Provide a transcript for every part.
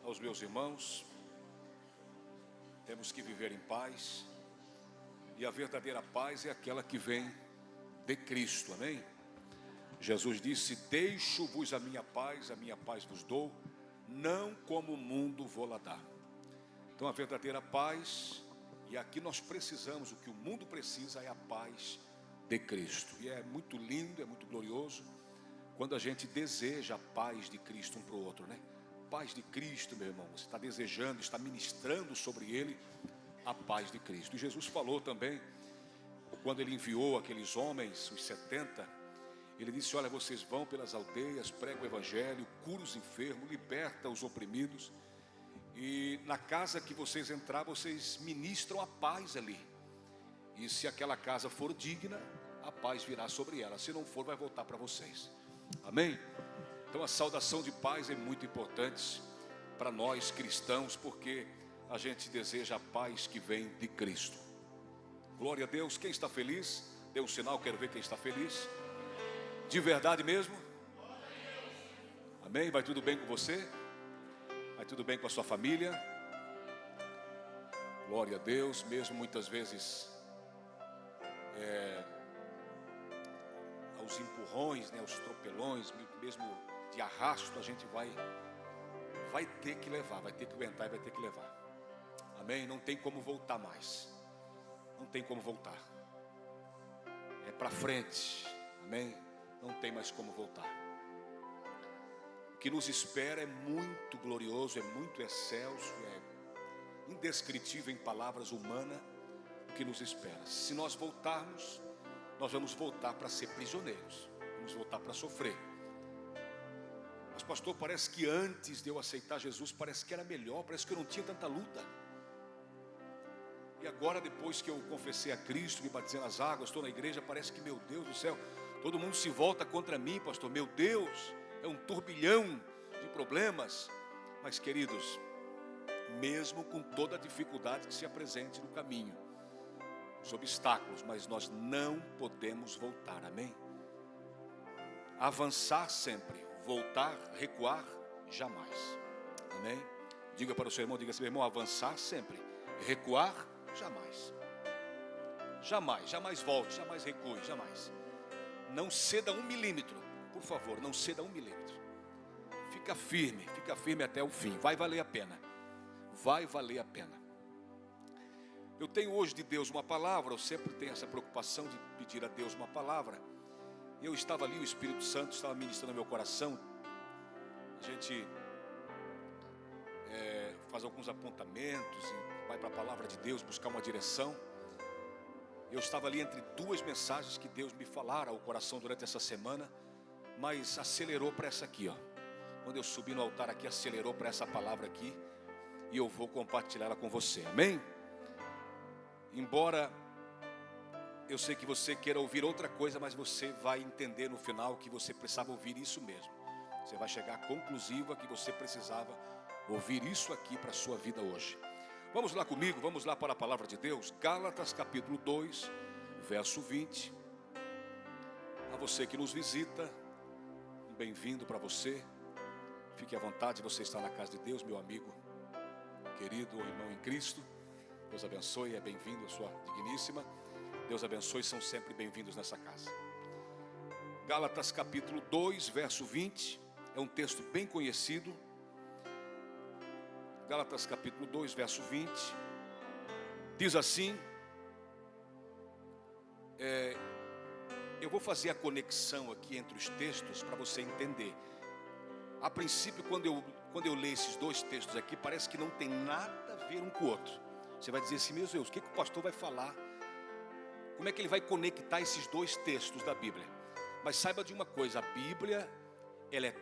aos meus irmãos, temos que viver em paz, e a verdadeira paz é aquela que vem de Cristo, amém? Jesus disse: deixo-vos a minha paz vos dou, não como o mundo vou lá dar. Então a verdadeira paz, e aqui nós precisamos, o que o mundo precisa é a paz de Cristo. E é muito lindo, é muito glorioso quando a gente deseja a paz de Cristo um para o outro, né? Paz de Cristo, meu irmão, você está desejando, está ministrando sobre ele a paz de Cristo. E Jesus falou também, quando ele enviou aqueles homens, os 70, ele disse: olha, vocês vão pelas aldeias, pregam o evangelho, curam os enfermos, libertam os oprimidos, e na casa que vocês entrar, vocês ministram a paz ali. E se aquela casa for digna, a paz virá sobre ela. Se não for, vai voltar para vocês. Amém? Então a saudação de paz é muito importante para nós cristãos, porque a gente deseja a paz que vem de Cristo. Glória a Deus. Quem está feliz, dê um sinal, quero ver quem está feliz. De verdade mesmo? Amém? Vai tudo bem com você? Vai tudo bem com a sua família? Glória a Deus. Mesmo muitas vezes aos empurrões, né, aos tropelões, mesmo de arrasto, a gente vai ter que levar, vai ter que aguentar e vai ter que levar. Amém? Não tem como voltar mais. Não tem como voltar. É para frente. Amém? Não tem mais como voltar. O que nos espera é muito glorioso, é muito excelso, é indescritível em palavras humanas o que nos espera. Se nós voltarmos, nós vamos voltar para ser prisioneiros, vamos voltar para sofrer. Mas pastor, parece que antes de eu aceitar Jesus, parece que era melhor, parece que eu não tinha tanta luta. E agora, depois que eu confessei a Cristo, me batizei nas águas, estou na igreja, parece que, meu Deus do céu, todo mundo se volta contra mim, pastor. Meu Deus, é um turbilhão de problemas. Mas queridos, mesmo com toda a dificuldade que se apresente no caminho, os obstáculos, mas nós não podemos voltar, amém? Avançar sempre, voltar, recuar, jamais, amém? Diga para o seu irmão, diga assim: meu irmão, avançar sempre, recuar, jamais. Jamais, jamais volte, jamais recue, jamais. Não ceda 1 milímetro, por favor, não ceda 1 milímetro. Fica firme até o fim, vai valer a pena. Vai valer a pena. Eu tenho hoje de Deus uma palavra, eu sempre tenho essa preocupação de pedir a Deus uma palavra. Eu estava ali, o Espírito Santo estava ministrando no meu coração. A gente faz alguns apontamentos e vai para a palavra de Deus buscar uma direção. Eu estava ali entre 2 mensagens que Deus me falara ao coração durante essa semana, mas acelerou para essa aqui, ó. Quando eu subi no altar aqui, acelerou para essa palavra aqui, e eu vou compartilhar ela com você, amém? Embora eu sei que você queira ouvir outra coisa, mas você vai entender no final que você precisava ouvir isso mesmo. Você vai chegar à conclusiva que você precisava ouvir isso aqui para a sua vida hoje. Vamos lá comigo, vamos lá para a palavra de Deus. Gálatas capítulo 2, verso 20. A você que nos visita, um bem-vindo para você. Fique à vontade, você está na casa de Deus, meu amigo querido, irmão em Cristo. Deus abençoe, é bem-vindo a sua digníssima. Deus abençoe, são sempre bem-vindos nessa casa. Gálatas capítulo 2, verso 20. É um texto bem conhecido. Gálatas capítulo 2, verso 20. Diz assim. Eu vou fazer a conexão aqui entre os textos para você entender. A princípio, quando eu leio esses 2 textos aqui, parece que não tem nada a ver um com o outro. Você vai dizer assim: meu Deus, o que o pastor vai falar? Como é que ele vai conectar esses 2 textos da Bíblia? Mas saiba de uma coisa, a Bíblia, ela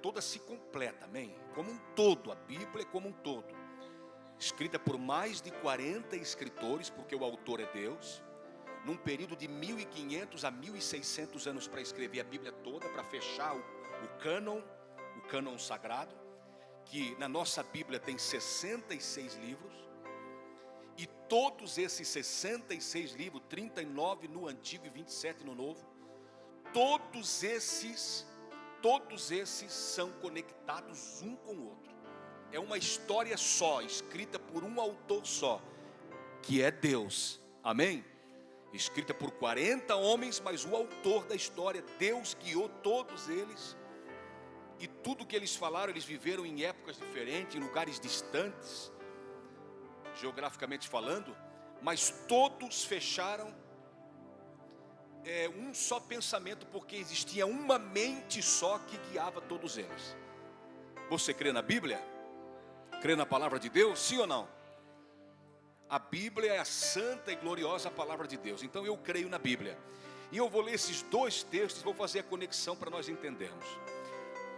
toda se completa, amém? Como um todo, a Bíblia é como um todo. Escrita por mais de 40 escritores, porque o autor é Deus, num período de 1500 a 1600 anos para escrever a Bíblia toda, para fechar o cânon sagrado, que na nossa Bíblia tem 66 livros, e todos esses 66 livros, 39 no Antigo e 27 no Novo, todos esses todos esses são conectados um com o outro. É uma história só, escrita por um autor só, que é Deus, amém? Escrita por 40 homens, mas o autor da história, Deus guiou todos eles. E tudo que eles falaram, eles viveram em épocas diferentes, em lugares distantes, geograficamente falando, mas todos fecharam um só pensamento, porque existia uma mente só que guiava todos eles. Você crê na Bíblia? Crê na palavra de Deus? Sim ou não? A Bíblia é a santa e gloriosa palavra de Deus. Então eu creio na Bíblia. E eu vou ler esses dois textos, vou fazer a conexão para nós entendermos.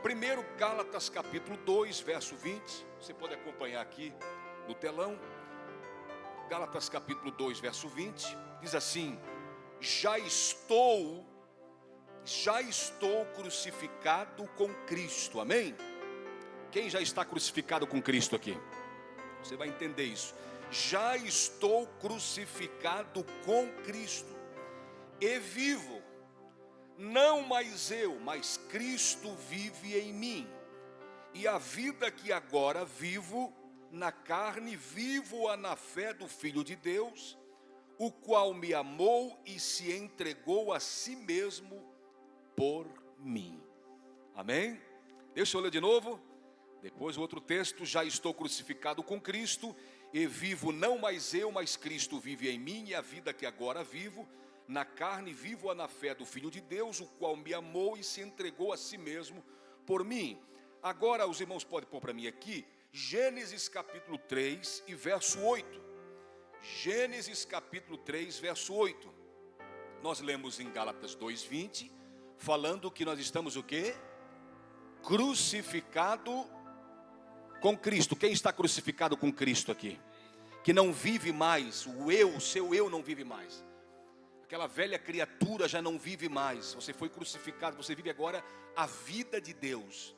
Primeiro, Gálatas capítulo 2, verso 20. Você pode acompanhar aqui no telão. Gálatas capítulo 2, verso 20. Diz assim: já estou crucificado com Cristo. Amém? Quem já está crucificado com Cristo aqui? Você vai entender isso. Já estou crucificado com Cristo, e vivo, não mais eu, mas Cristo vive em mim. E a vida que agora vivo na carne, vivo-a na fé do Filho de Deus, o qual me amou e se entregou a si mesmo por mim. Amém? Deixa eu ler de novo. Depois o outro texto: já estou crucificado com Cristo, e vivo não mais eu, mas Cristo vive em mim. E a vida que agora vivo na carne, vivo-a na fé do Filho de Deus, o qual me amou e se entregou a si mesmo por mim. Agora os irmãos podem pôr para mim aqui Gênesis capítulo 3 e verso 8. Gênesis capítulo 3, verso 8. Nós lemos em Gálatas 2:20, falando que nós estamos o quê? Crucificado com Cristo. Quem está crucificado com Cristo aqui? Que não vive mais, o seu eu não vive mais. Aquela velha criatura já não vive mais. Você foi crucificado, você vive agora a vida de Deus.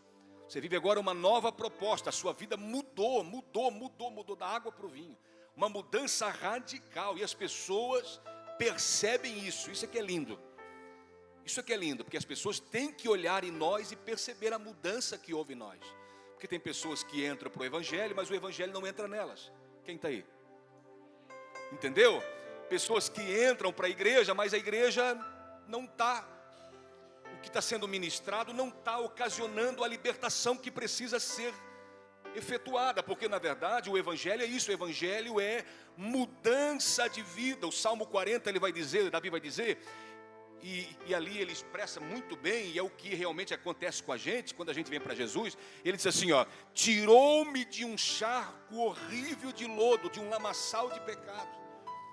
Você vive agora uma nova proposta. A sua vida mudou da água para o vinho. Uma mudança radical, e as pessoas percebem isso. Isso é que é lindo. Isso é que é lindo, porque as pessoas têm que olhar em nós e perceber a mudança que houve em nós. Porque tem pessoas que entram para o Evangelho, mas o Evangelho não entra nelas. Quem está aí? Entendeu? Pessoas que entram para a igreja, mas a igreja não está. O que está sendo ministrado não está ocasionando a libertação que precisa ser efetuada, porque na verdade o Evangelho é isso. O Evangelho é mudança de vida. O Salmo 40 ele vai dizer, Davi vai dizer, e ali ele expressa muito bem, e é o que realmente acontece com a gente quando a gente vem para Jesus. Ele diz assim, ó: tirou-me de um charco horrível de lodo, de um lamaçal de pecado.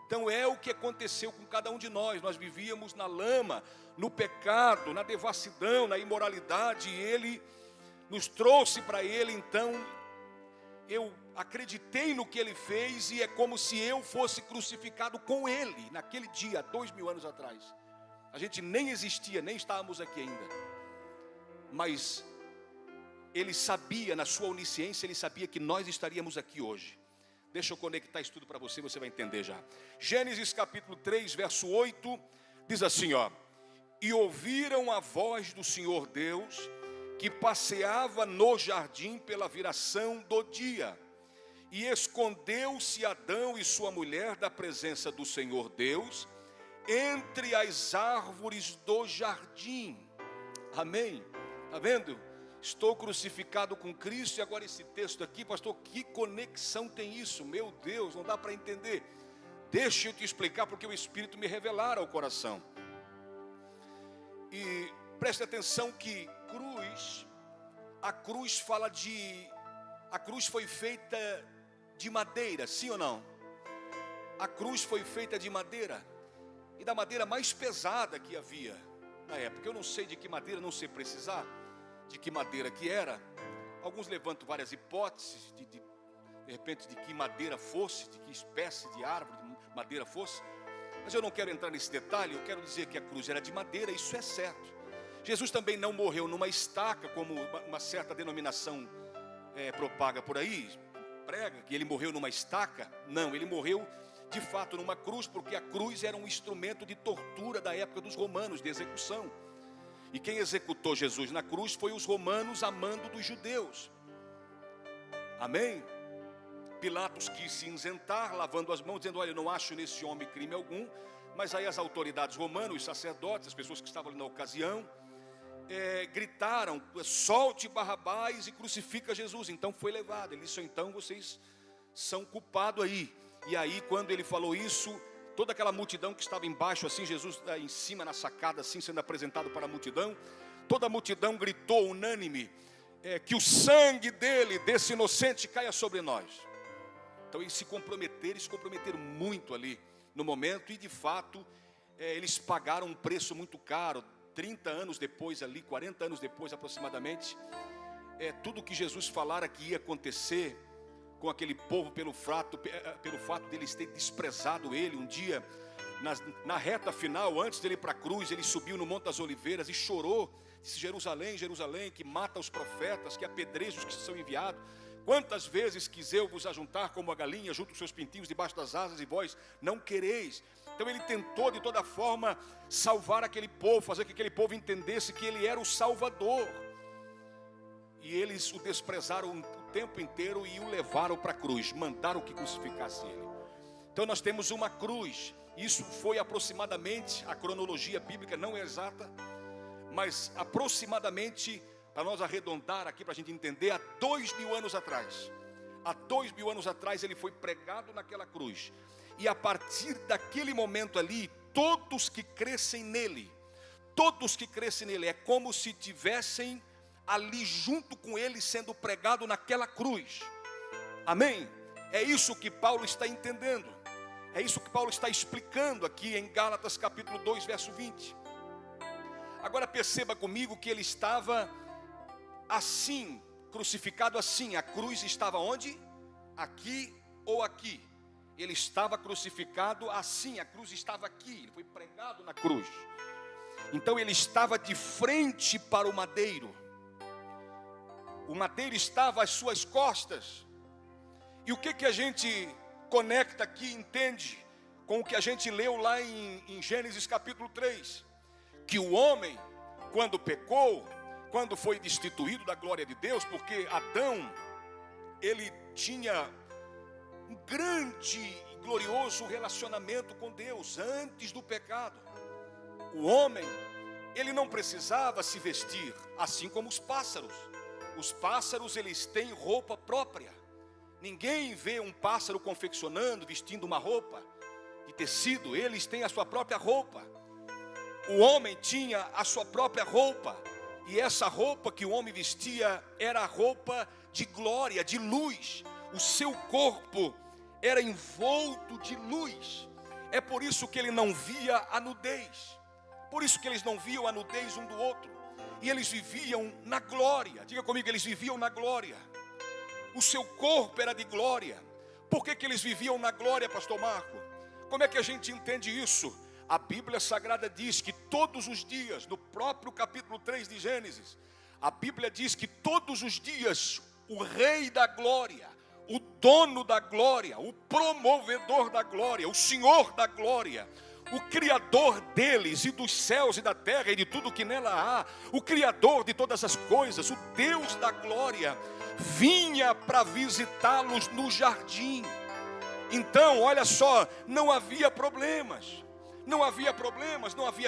Então é o que aconteceu com cada um de nós. Nós vivíamos na lama, no pecado, na devassidão, na imoralidade, e Ele nos trouxe para Ele. Então eu acreditei no que Ele fez, e é como se eu fosse crucificado com Ele, naquele dia, 2000 anos atrás. A gente nem existia, nem estávamos aqui ainda, mas Ele sabia, na sua onisciência, Ele sabia que nós estaríamos aqui hoje. Deixa eu conectar isso tudo para você, você vai entender já. Gênesis capítulo 3, verso 8, diz assim, ó: e ouviram a voz do Senhor Deus, que passeava no jardim pela viração do dia. E escondeu-se Adão e sua mulher da presença do Senhor Deus, entre as árvores do jardim. Amém? Está vendo? Estou crucificado com Cristo. E agora esse texto aqui, pastor, que conexão tem isso? Meu Deus, não dá para entender. Deixa eu te explicar, porque o Espírito me revelara ao coração. E preste atenção que a cruz fala de... A cruz foi feita de madeira, sim ou não? A cruz foi feita de madeira, e da madeira mais pesada que havia na época. Eu não sei de que madeira, não sei precisar de que madeira que era. Alguns levantam várias hipóteses de repente de que madeira fosse, de que espécie de árvore de madeira fosse, mas eu não quero entrar nesse detalhe. Eu quero dizer que a cruz era de madeira, isso é certo. Jesus também não morreu numa estaca, como uma certa denominação propaga por aí, prega que ele morreu numa estaca. Não, ele morreu de fato numa cruz, porque a cruz era um instrumento de tortura da época dos romanos, de execução. E quem executou Jesus na cruz foi os romanos a mando dos judeus. Amém? Pilatos quis se isentar, lavando as mãos, dizendo: olha, eu não acho nesse homem crime algum. Mas aí as autoridades romanas, os sacerdotes, as pessoas que estavam ali na ocasião, gritaram: solte Barrabás e crucifica Jesus. Então foi levado. Ele disse: então vocês são culpados aí. E aí, quando ele falou isso, toda aquela multidão que estava embaixo, assim, Jesus em cima na sacada, assim, sendo apresentado para a multidão, toda a multidão gritou unânime, que o sangue dele, desse inocente, caia sobre nós. Então eles se comprometeram muito ali no momento, e de fato eles pagaram um preço muito caro. 30 anos depois ali, 40 anos depois aproximadamente, tudo que Jesus falara que ia acontecer com aquele povo pelo fato deles terem desprezado ele. Um dia, na reta final, antes dele ir para a cruz, ele subiu no Monte das Oliveiras e chorou, disse: Jerusalém, Jerusalém, que mata os profetas, que apedreja os que são enviados. Quantas vezes quis eu vos ajuntar como a galinha junto os seus pintinhos debaixo das asas, e vós não quereis. Então ele tentou de toda forma salvar aquele povo, fazer que aquele povo entendesse que ele era o Salvador. E eles o desprezaram o tempo inteiro e o levaram para a cruz, mandaram que crucificasse ele. Então nós temos uma cruz. Isso foi aproximadamente, a cronologia bíblica não é exata, mas aproximadamente, para nós arredondar aqui, para a gente entender, há 2000 anos atrás. Há 2000 anos atrás ele foi pregado naquela cruz. E a partir daquele momento ali, todos que crescem nele, é como se tivessem ali junto com ele, sendo pregado naquela cruz. Amém? É isso que Paulo está entendendo. É isso que Paulo está explicando aqui em Gálatas capítulo 2, verso 20. Agora perceba comigo que ele estava assim, crucificado assim. A cruz estava onde? Aqui ou aqui? Ele estava crucificado assim, a cruz estava aqui. Ele foi pregado na cruz. Então ele estava de frente para o madeiro. O madeiro estava às suas costas. E o que a gente conecta aqui, entende, com o que a gente leu lá em Gênesis capítulo 3? Que o homem, quando pecou, quando foi destituído da glória de Deus, porque Adão, ele tinha um grande e glorioso relacionamento com Deus antes do pecado. O homem, ele não precisava se vestir, assim como os pássaros. Os pássaros, eles têm roupa própria. Ninguém vê um pássaro confeccionando, vestindo uma roupa de tecido. Eles têm a sua própria roupa. O homem tinha a sua própria roupa. E essa roupa que o homem vestia era a roupa de glória, de luz. O seu corpo era envolto de luz. É por isso que ele não via a nudez. Por isso que eles não viam a nudez um do outro. E eles viviam na glória. Diga comigo, eles viviam na glória. O seu corpo era de glória. Por que eles viviam na glória, pastor Marco? Como é que a gente entende isso? A Bíblia Sagrada diz que todos os dias, no próprio capítulo 3 de Gênesis, a Bíblia diz que todos os dias o Rei da Glória, o dono da glória, o promovedor da glória, o Senhor da glória, o Criador deles e dos céus e da terra e de tudo que nela há, o Criador de todas as coisas, o Deus da glória, vinha para visitá-los no jardim. Então, olha só, não havia problemas, não havia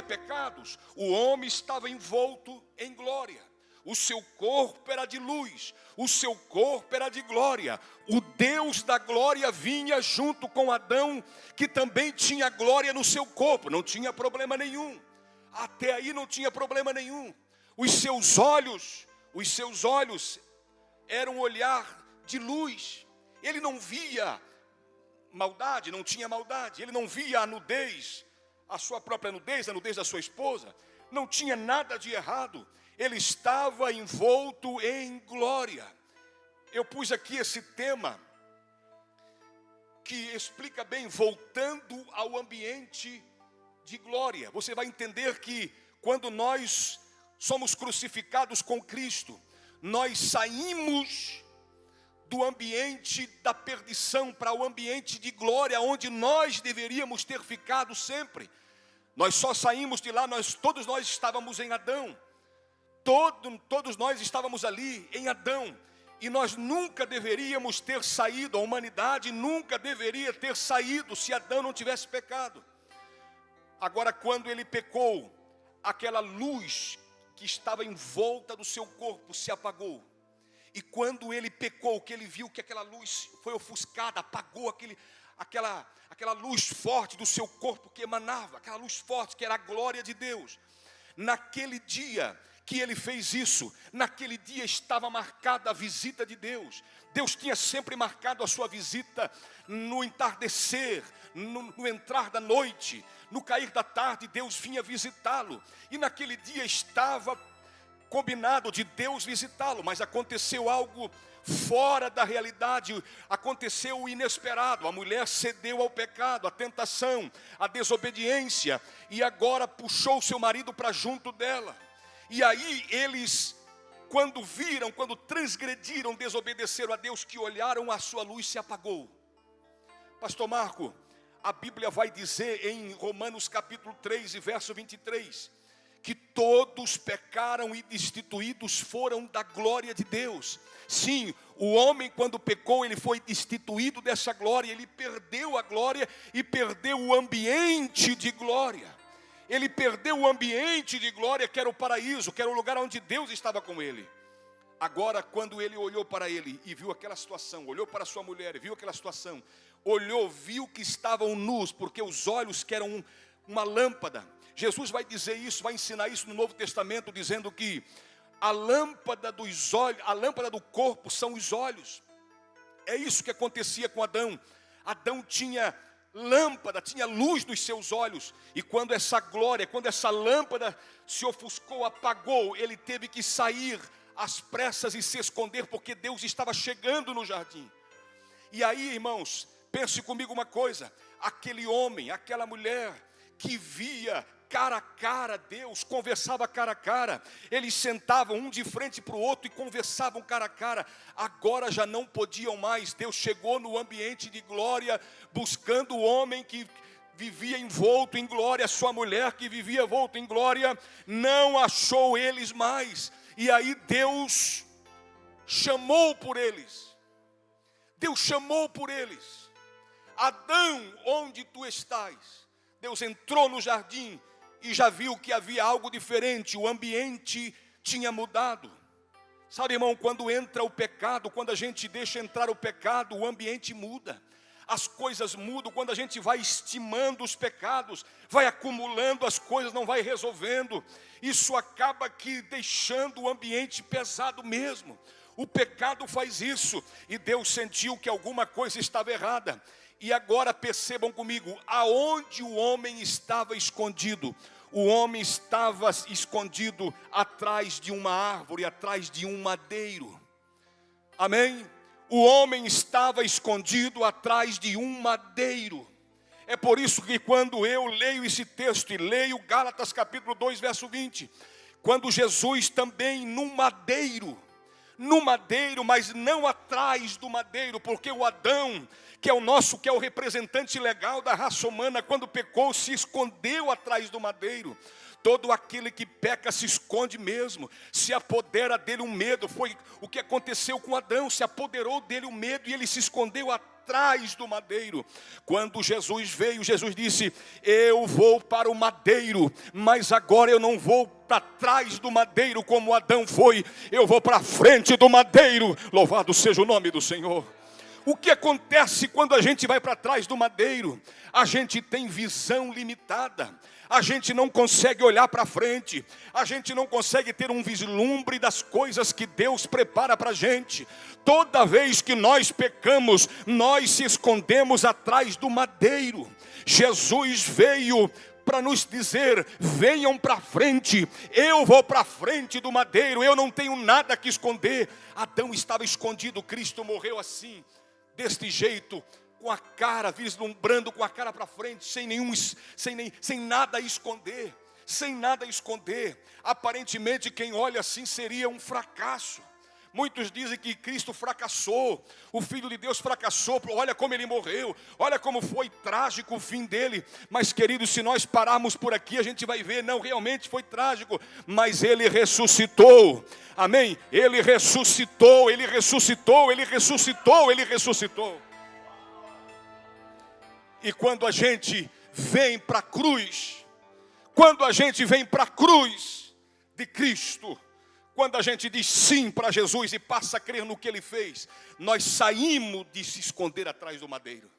pecados. O homem estava envolto em glória. O seu corpo era de luz, o seu corpo era de glória. O Deus da glória vinha junto com Adão, que também tinha glória no seu corpo. Não tinha problema nenhum. Até aí não tinha problema nenhum. Os seus olhos eram um olhar de luz. Ele não via maldade, não tinha maldade. Ele não via a nudez, a sua própria nudez, a nudez da sua esposa. Não tinha nada de errado. Ele estava envolto em glória. Eu pus aqui esse tema que explica bem, voltando ao ambiente de glória. Você vai entender que quando nós somos crucificados com Cristo, nós saímos do ambiente da perdição para o ambiente de glória, onde nós deveríamos ter ficado sempre. Nós só saímos de lá, todos nós estávamos em Adão. Todos nós estávamos ali em Adão, e nós nunca deveríamos ter saído, a humanidade nunca deveria ter saído se Adão não tivesse pecado. Agora, quando ele pecou, aquela luz que estava em volta do seu corpo se apagou. E quando ele pecou, que ele viu que aquela luz foi ofuscada, apagou aquela luz forte do seu corpo que emanava, aquela luz forte que era a glória de Deus. Naquele dia que ele fez isso, naquele dia estava marcada a visita de Deus. Deus tinha sempre marcado a sua visita no entardecer, no entrar da noite, no cair da tarde. Deus vinha visitá-lo, e naquele dia estava combinado de Deus visitá-lo, mas aconteceu algo fora da realidade, aconteceu o inesperado. A mulher cedeu ao pecado, à tentação, à desobediência, e agora puxou seu marido para junto dela. E aí eles, quando transgrediram, desobedeceram a Deus, que olharam, a sua luz se apagou. Pastor Marco, a Bíblia vai dizer em Romanos capítulo 3 e verso 23, que todos pecaram e destituídos foram da glória de Deus. Sim, o homem, quando pecou, ele foi destituído dessa glória, ele perdeu a glória e perdeu o ambiente de glória. Ele perdeu o ambiente de glória, que era o paraíso, que era o lugar onde Deus estava com ele. Agora, quando ele olhou para ele e viu aquela situação, olhou para sua mulher e viu aquela situação, viu que estavam nus, porque os olhos que eram uma lâmpada. Jesus vai dizer isso, vai ensinar isso no Novo Testamento, dizendo que a lâmpada dos olhos, a lâmpada do corpo são os olhos. É isso que acontecia com Adão. Adão tinha lâmpada, tinha luz nos seus olhos, e quando essa glória, quando essa lâmpada se ofuscou, apagou, ele teve que sair às pressas e se esconder, porque Deus estava chegando no jardim. E aí, irmãos, pense comigo uma coisa: aquele homem, aquela mulher que via cara a cara Deus, conversava cara a cara, eles sentavam um de frente para o outro e conversavam cara a cara, agora já não podiam mais. Deus chegou no ambiente de glória, buscando o homem que vivia envolto em glória, sua mulher que vivia envolta em glória, não achou eles mais. E aí Deus chamou por eles. Deus chamou por eles. Adão, onde tu estás? Deus entrou no jardim e já viu que havia algo diferente, o ambiente tinha mudado. Sabe, irmão, quando entra o pecado, quando a gente deixa entrar o pecado, o ambiente muda. As coisas mudam, quando a gente vai estimando os pecados, vai acumulando as coisas, não vai resolvendo. Isso acaba que deixando o ambiente pesado mesmo. O pecado faz isso, e Deus sentiu que alguma coisa estava errada. E agora percebam comigo, aonde o homem estava escondido? O homem estava escondido atrás de uma árvore, atrás de um madeiro. Amém? O homem estava escondido atrás de um madeiro. É por isso que quando eu leio esse texto e leio Gálatas capítulo 2, verso 20, quando Jesus também no madeiro, mas não atrás do madeiro, porque o Adão, que é o representante legal da raça humana, quando pecou, se escondeu atrás do madeiro. Todo aquele que peca se esconde mesmo, se apodera dele um medo. Foi o que aconteceu com Adão, se apoderou dele um medo e ele se escondeu atrás do madeiro. Quando Jesus veio, Jesus disse: eu vou para o madeiro, mas agora eu não vou para trás do madeiro como Adão foi, eu vou para frente do madeiro. Louvado seja o nome do Senhor. O que acontece quando a gente vai para trás do madeiro? A gente tem visão limitada, a gente não consegue olhar para frente, a gente não consegue ter um vislumbre das coisas que Deus prepara para a gente. Toda vez que nós pecamos, nós se escondemos atrás do madeiro. Jesus veio para nos dizer: venham para frente, eu vou para frente do madeiro, eu não tenho nada que esconder. Adão estava escondido, Cristo morreu assim, deste jeito, com a cara, vislumbrando com a cara para frente, sem nada a esconder, sem nada a esconder. Aparentemente quem olha assim seria um fracasso, Muitos dizem que Cristo fracassou, o Filho de Deus fracassou, olha como ele morreu, olha como foi trágico o fim dele. Mas queridos, se nós pararmos por aqui, a gente vai ver, não, realmente foi trágico, mas ele ressuscitou, amém? Ele ressuscitou, ele ressuscitou, ele ressuscitou, ele ressuscitou. E quando a gente vem para a cruz, quando a gente vem para a cruz de Cristo, quando a gente diz sim para Jesus e passa a crer no que Ele fez, nós saímos de se esconder atrás do madeiro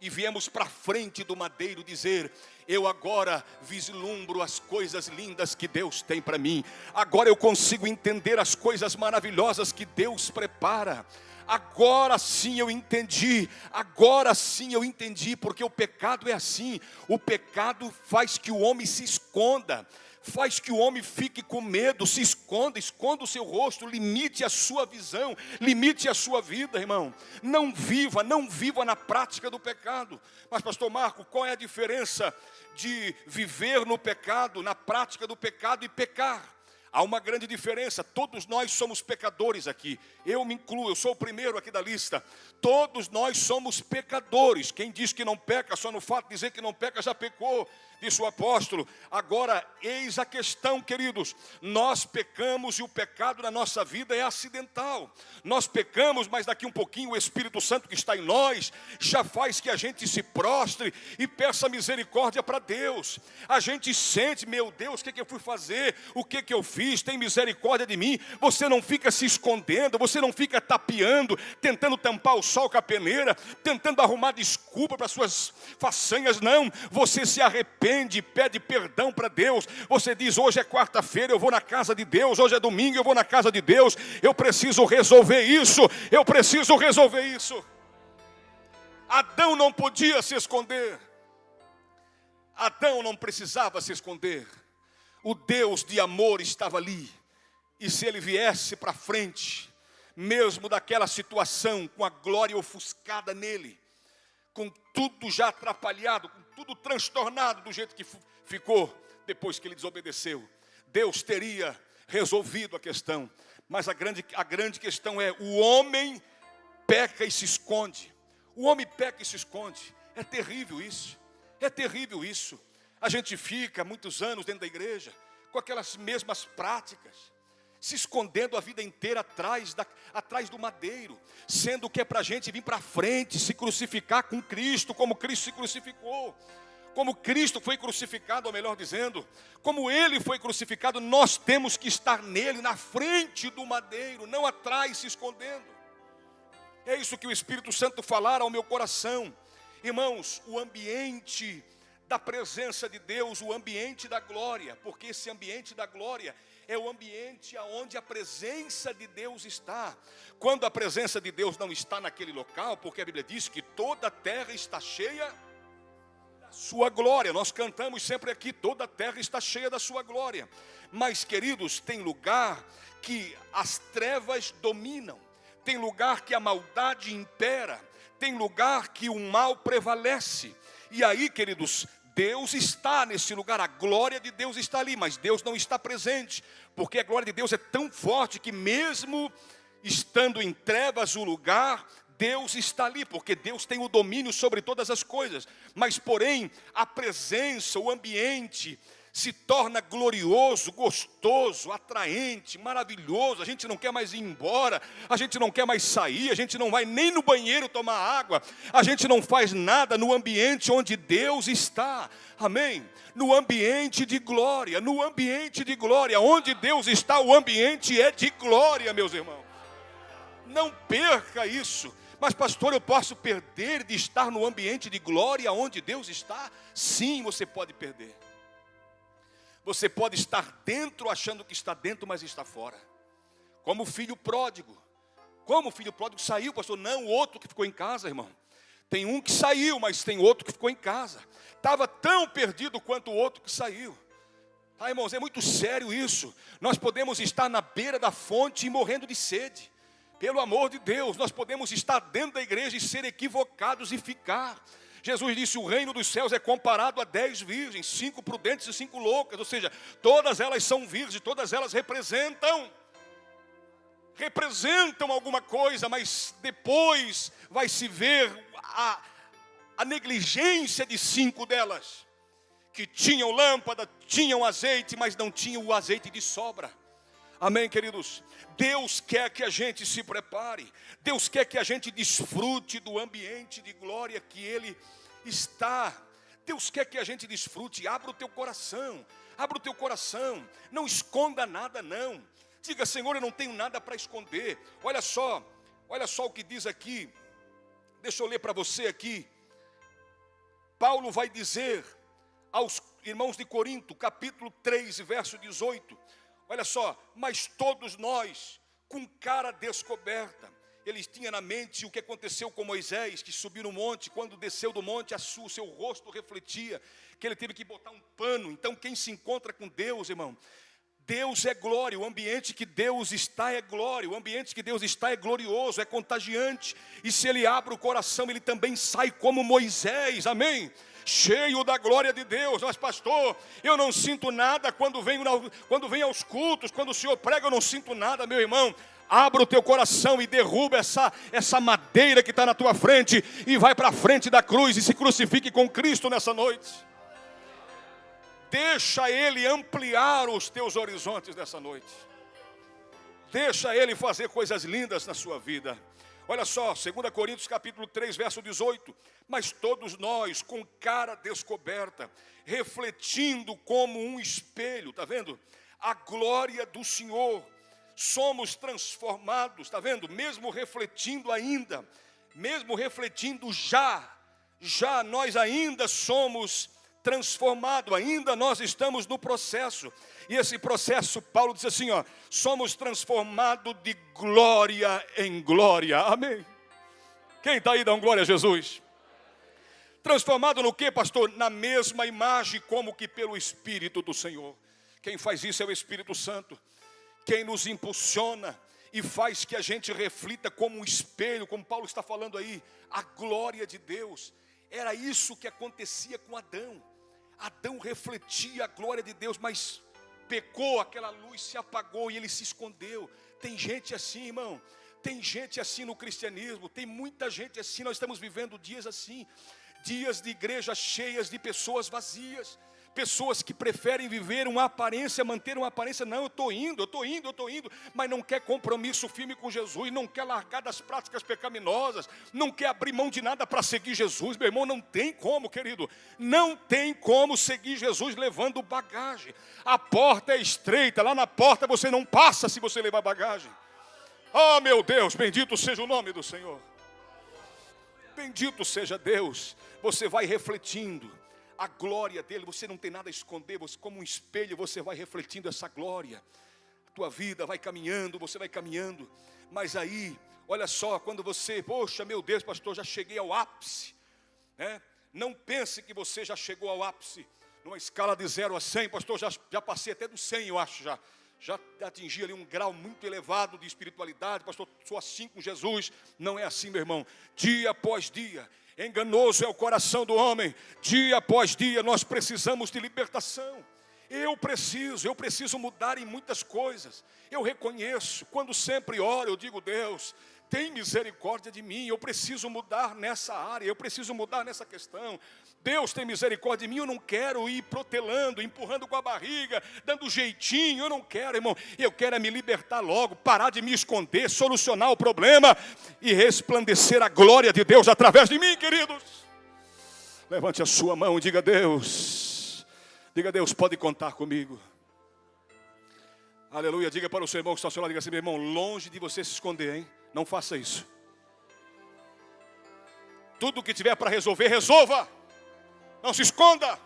e viemos para frente do madeiro dizer: eu agora vislumbro as coisas lindas que Deus tem para mim. Agora eu consigo entender as coisas maravilhosas que Deus prepara. Agora sim eu entendi, porque o pecado é assim. O pecado faz que o homem se esconda, faz que o homem fique com medo, se esconda o seu rosto, limite a sua visão, limite a sua vida, irmão. Não viva na prática do pecado. Mas pastor Marco, qual é a diferença de viver no pecado, na prática do pecado e pecar? Há uma grande diferença. Todos nós somos pecadores aqui. Eu me incluo, eu sou o primeiro aqui da lista. Todos nós somos pecadores. Quem diz que não peca, só no fato de dizer que não peca, já pecou, disse o apóstolo. Agora, eis a questão, queridos. Nós pecamos e o pecado na nossa vida é acidental. Nós pecamos, mas daqui um pouquinho o Espírito Santo que está em nós já faz que a gente se prostre e peça misericórdia para Deus. A gente sente, meu Deus, o que eu fui fazer? O que eu fiz? Tem misericórdia de mim. Você não fica se escondendo, você não fica tapeando, tentando tampar o sol com a peneira, tentando arrumar desculpa para suas façanhas. Não, você se arrepende, pede perdão para Deus. Você diz: hoje é quarta-feira, eu vou na casa de Deus. Hoje é domingo, eu vou na casa de Deus. Eu preciso resolver isso, eu preciso resolver isso. Adão não podia se esconder. Adão não precisava se esconder. O Deus de amor estava ali. E se ele viesse para frente, mesmo daquela situação, com a glória ofuscada nele, com tudo já atrapalhado, com tudo transtornado do jeito que ficou depois que ele desobedeceu, Deus teria resolvido a questão. Mas a grande questão é: o homem peca e se esconde. O homem peca e se esconde. É terrível isso. É terrível isso. A gente fica muitos anos dentro da igreja com aquelas mesmas práticas, se escondendo a vida inteira atrás do madeiro, sendo que é para a gente vir para frente, se crucificar com Cristo, como Cristo se crucificou. Como Cristo foi crucificado, ou melhor dizendo, como Ele foi crucificado, nós temos que estar nele, na frente do madeiro, não atrás, se escondendo. É isso que o Espírito Santo falar ao meu coração. Irmãos, o ambiente da presença de Deus, o ambiente da glória, porque esse ambiente da glória é o ambiente onde a presença de Deus está. Quando a presença de Deus não está naquele local, porque a Bíblia diz que toda a terra está cheia da sua glória. Nós cantamos sempre aqui: toda a terra está cheia da sua glória. Mas, queridos, tem lugar que as trevas dominam, tem lugar que a maldade impera, tem lugar que o mal prevalece. E aí, queridos, Deus está nesse lugar, a glória de Deus está ali, mas Deus não está presente, porque a glória de Deus é tão forte que mesmo estando em trevas o lugar, Deus está ali, porque Deus tem o domínio sobre todas as coisas. Mas porém, a presença, o ambiente se torna glorioso, gostoso, atraente, maravilhoso. A gente não quer mais ir embora, a gente não quer mais sair, a gente não vai nem no banheiro tomar água, a gente não faz nada no ambiente onde Deus está. Amém? No ambiente de glória, no ambiente de glória, onde Deus está, o ambiente é de glória, meus irmãos. Não perca isso. Mas pastor, eu posso perder de estar no ambiente de glória onde Deus está? Sim, você pode perder. Você pode estar dentro achando que está dentro, mas está fora. Como o filho pródigo. Como o filho pródigo saiu, pastor? Não, o outro que ficou em casa, irmão. Tem um que saiu, mas tem outro que ficou em casa. Estava tão perdido quanto o outro que saiu. Irmãos, é muito sério isso. Nós podemos estar na beira da fonte e morrendo de sede. Pelo amor de Deus, nós podemos estar dentro da igreja e ser equivocados e ficar. Jesus disse: o reino dos céus é comparado a 10 virgens, 5 prudentes e 5 loucas. Ou seja, todas elas são virgens, todas elas representam representam alguma coisa, mas depois vai se ver a negligência de 5 delas, que tinham lâmpada, tinham azeite, mas não tinham o azeite de sobra. Amém, queridos? Deus quer que a gente se prepare. Deus quer que a gente desfrute do ambiente de glória que Ele está. Deus quer que a gente desfrute. Abra o teu coração. Abra o teu coração. Não esconda nada, não. Diga, Senhor, eu não tenho nada para esconder. Olha só o que diz aqui. Deixa eu ler para você aqui. Paulo vai dizer aos irmãos de Corinto, capítulo 3, verso 18. Olha só, mas todos nós, com cara descoberta. Eles tinham na mente o que aconteceu com Moisés, que subiu no monte. Quando desceu do monte, o seu rosto refletia, que ele teve que botar um pano. Então quem se encontra com Deus, irmão, Deus é glória, o ambiente que Deus está é glória, o ambiente que Deus está é glorioso, é contagiante. E se ele abre o coração, ele também sai como Moisés, amém? Cheio da glória de Deus. Mas pastor, eu não sinto nada quando venho aos cultos, quando o Senhor prega eu não sinto nada, meu irmão. Abra o teu coração e derruba essa madeira que está na tua frente e vai para a frente da cruz e se crucifique com Cristo nessa noite. Deixa Ele ampliar os teus horizontes nessa noite. Deixa Ele fazer coisas lindas na sua vida. Olha só, 2 Coríntios capítulo 3, verso 18. Mas todos nós, com cara descoberta, refletindo como um espelho, está vendo? A glória do Senhor, somos transformados, está vendo? Mesmo refletindo ainda, mesmo refletindo já nós ainda somos transformados, ainda nós estamos no processo. E esse processo, Paulo diz assim, ó, somos transformados de glória em glória, amém? Quem está aí, dá um glória a Jesus? Transformado no que, pastor? Na mesma imagem, como que pelo Espírito do Senhor. Quem faz isso é o Espírito Santo. Quem nos impulsiona e faz que a gente reflita como um espelho, como Paulo está falando aí, a glória de Deus. Era isso que acontecia com Adão. Adão refletia a glória de Deus, mas pecou, aquela luz se apagou e ele se escondeu. Tem gente assim, irmão. Tem gente assim no cristianismo. Tem muita gente assim. Nós estamos vivendo dias assim. Dias de igrejas cheias de pessoas vazias. Pessoas que preferem viver uma aparência, manter uma aparência. Não, eu estou indo, mas não quer compromisso firme com Jesus, não quer largar das práticas pecaminosas, não quer abrir mão de nada para seguir Jesus. Meu irmão, não tem como, querido, não tem como seguir Jesus levando bagagem. A porta é estreita, lá na porta você não passa se você levar bagagem. Oh meu Deus, bendito seja o nome do Senhor. Bendito seja Deus. Você vai refletindo a glória dele, você não tem nada a esconder, você, como um espelho, você vai refletindo essa glória. A tua vida vai caminhando, você vai caminhando. Mas aí, olha só, quando você, poxa, meu Deus, pastor, já cheguei ao ápice, né? Não pense que você já chegou ao ápice. Numa escala de 0 a 100, pastor, já passei até do 100, eu acho, já atingi ali um grau muito elevado de espiritualidade, pastor, sou assim com Jesus. Não é assim, meu irmão. Dia após dia, enganoso é o coração do homem. Dia após dia nós precisamos de libertação. Eu preciso mudar em muitas coisas. Eu reconheço, quando sempre oro, eu digo, Deus, tem misericórdia de mim. Eu preciso mudar nessa área, eu preciso mudar nessa questão. Deus tem misericórdia de mim. Eu não quero ir protelando, empurrando com a barriga, dando jeitinho. Eu não quero, irmão. Eu quero é me libertar logo, parar de me esconder, solucionar o problema e resplandecer a glória de Deus através de mim, queridos. Levante a sua mão e diga, Deus, pode contar comigo. Aleluia. Diga para o seu irmão que está ao seu lado, diga assim, meu irmão, longe de você se esconder, hein? Não faça isso. Tudo que tiver para resolver, resolva. Não se esconda.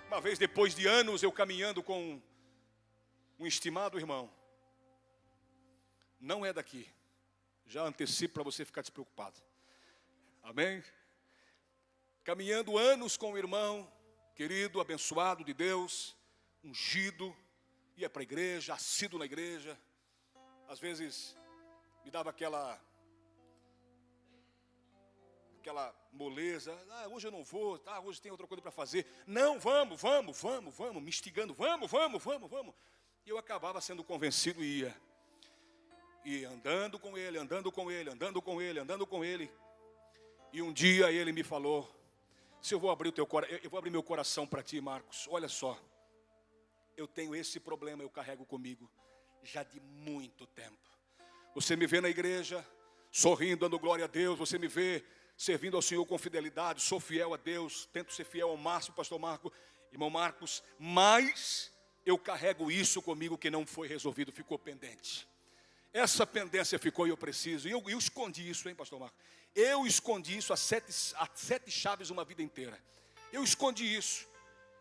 Uma vez, depois de anos, eu caminhando com um estimado irmão. Não é daqui. Já antecipo para você ficar despreocupado. Amém? Caminhando anos com o irmão, querido, abençoado de Deus, ungido, ia para a igreja, assíduo na igreja. Às vezes me dava aquela moleza, hoje eu não vou, hoje tem outra coisa para fazer. Não, vamos, me instigando, vamos. E eu acabava sendo convencido e ia. E andando com ele, andando com ele, andando com ele, andando com ele. E um dia ele me falou: se eu vou abrir eu vou abrir meu coração para ti, Marcos. Olha só, eu tenho esse problema, eu carrego comigo já de muito tempo. Você me vê na igreja, sorrindo, dando glória a Deus. Você me vê servindo ao Senhor com fidelidade. Sou fiel a Deus, tento ser fiel ao máximo, pastor Marco, irmão Marcos. Mas eu carrego isso comigo que não foi resolvido, ficou pendente. Essa pendência ficou e eu preciso. E eu escondi isso, hein, pastor Marco? Eu escondi isso a sete chaves uma vida inteira. Eu escondi isso.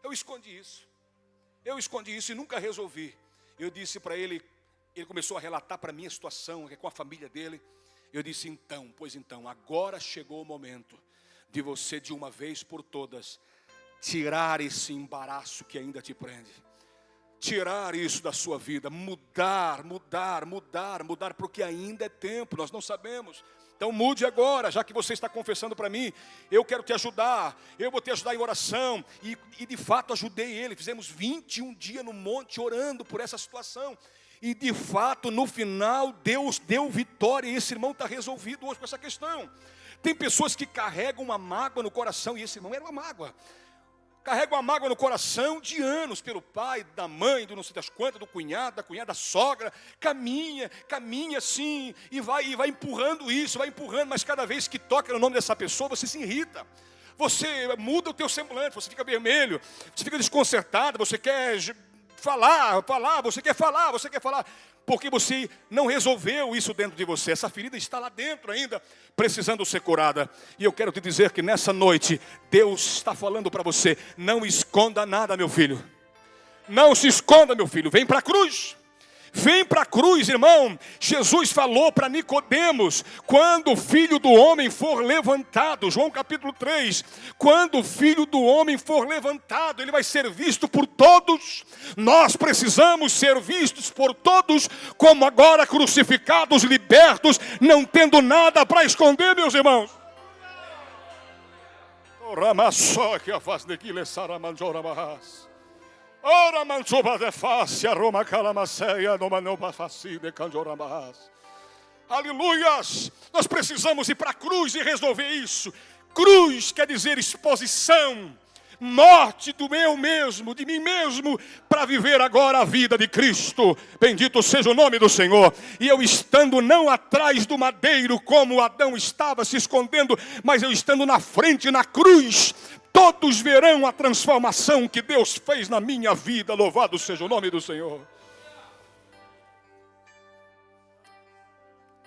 Eu escondi isso e nunca resolvi. Eu disse para ele, ele começou a relatar para mim a situação com a família dele. Eu disse: pois então, agora chegou o momento de você, de uma vez por todas, tirar esse embaraço que ainda te prende. Tirar isso da sua vida, mudar, porque ainda é tempo, nós não sabemos. Então mude agora, já que você está confessando para mim, eu quero te ajudar, eu vou te ajudar em oração. E de fato ajudei ele, fizemos 21 dias no monte orando por essa situação. E de fato no final Deus deu vitória e esse irmão está resolvido hoje com essa questão. Tem pessoas que carregam uma mágoa no coração, e esse irmão era uma mágoa. Carrega uma mágoa no coração de anos, pelo pai, da mãe, do não sei das quantas, do cunhado, da cunhada, da sogra. Caminha assim, e vai empurrando isso, mas cada vez que toca no nome dessa pessoa, você se irrita. Você muda o teu semblante, você fica vermelho, você fica desconcertado, você quer falar, você quer falar, porque você não resolveu isso dentro de você. Essa ferida está lá dentro ainda, precisando ser curada. E eu quero te dizer que nessa noite, Deus está falando para você: não esconda nada, meu filho. Não se esconda, meu filho. Vem para a cruz. Vem para a cruz, irmão. Jesus falou para Nicodemos: quando o Filho do Homem for levantado, João capítulo 3, quando o Filho do Homem for levantado, ele vai ser visto por todos. Nós precisamos ser vistos por todos, como agora crucificados, libertos, não tendo nada para esconder, meus irmãos. Ora mansoba de face, aroma calamaceia, no manoba faci de canjorambas. Aleluias! Nós precisamos ir para a cruz e resolver isso. Cruz quer dizer exposição, morte do meu mesmo, de mim mesmo, para viver agora a vida de Cristo. Bendito seja o nome do Senhor. E eu estando não atrás do madeiro, como Adão estava se escondendo, mas eu estando na frente, na cruz, todos verão a transformação que Deus fez na minha vida. Louvado seja o nome do Senhor.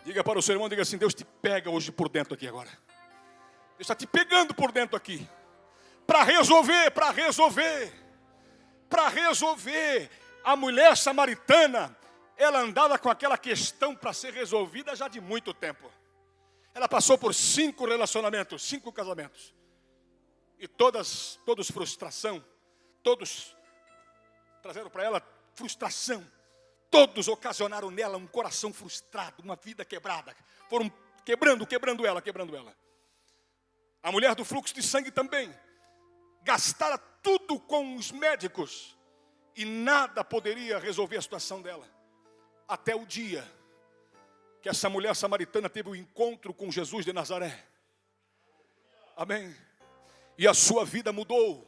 Diga para o seu irmão, diga assim: Deus te pega hoje por dentro aqui agora. Deus está te pegando por dentro aqui. Para resolver. A mulher samaritana, ela andava com aquela questão para ser resolvida já de muito tempo. Ela passou por 5 relacionamentos, 5 casamentos. E todos frustração, todos trazeram para ela frustração, todos ocasionaram nela um coração frustrado, uma vida quebrada, foram quebrando ela. A mulher do fluxo de sangue também, gastara tudo com os médicos e nada poderia resolver a situação dela, até o dia que essa mulher samaritana teve um encontro com Jesus de Nazaré. Amém? E a sua vida mudou.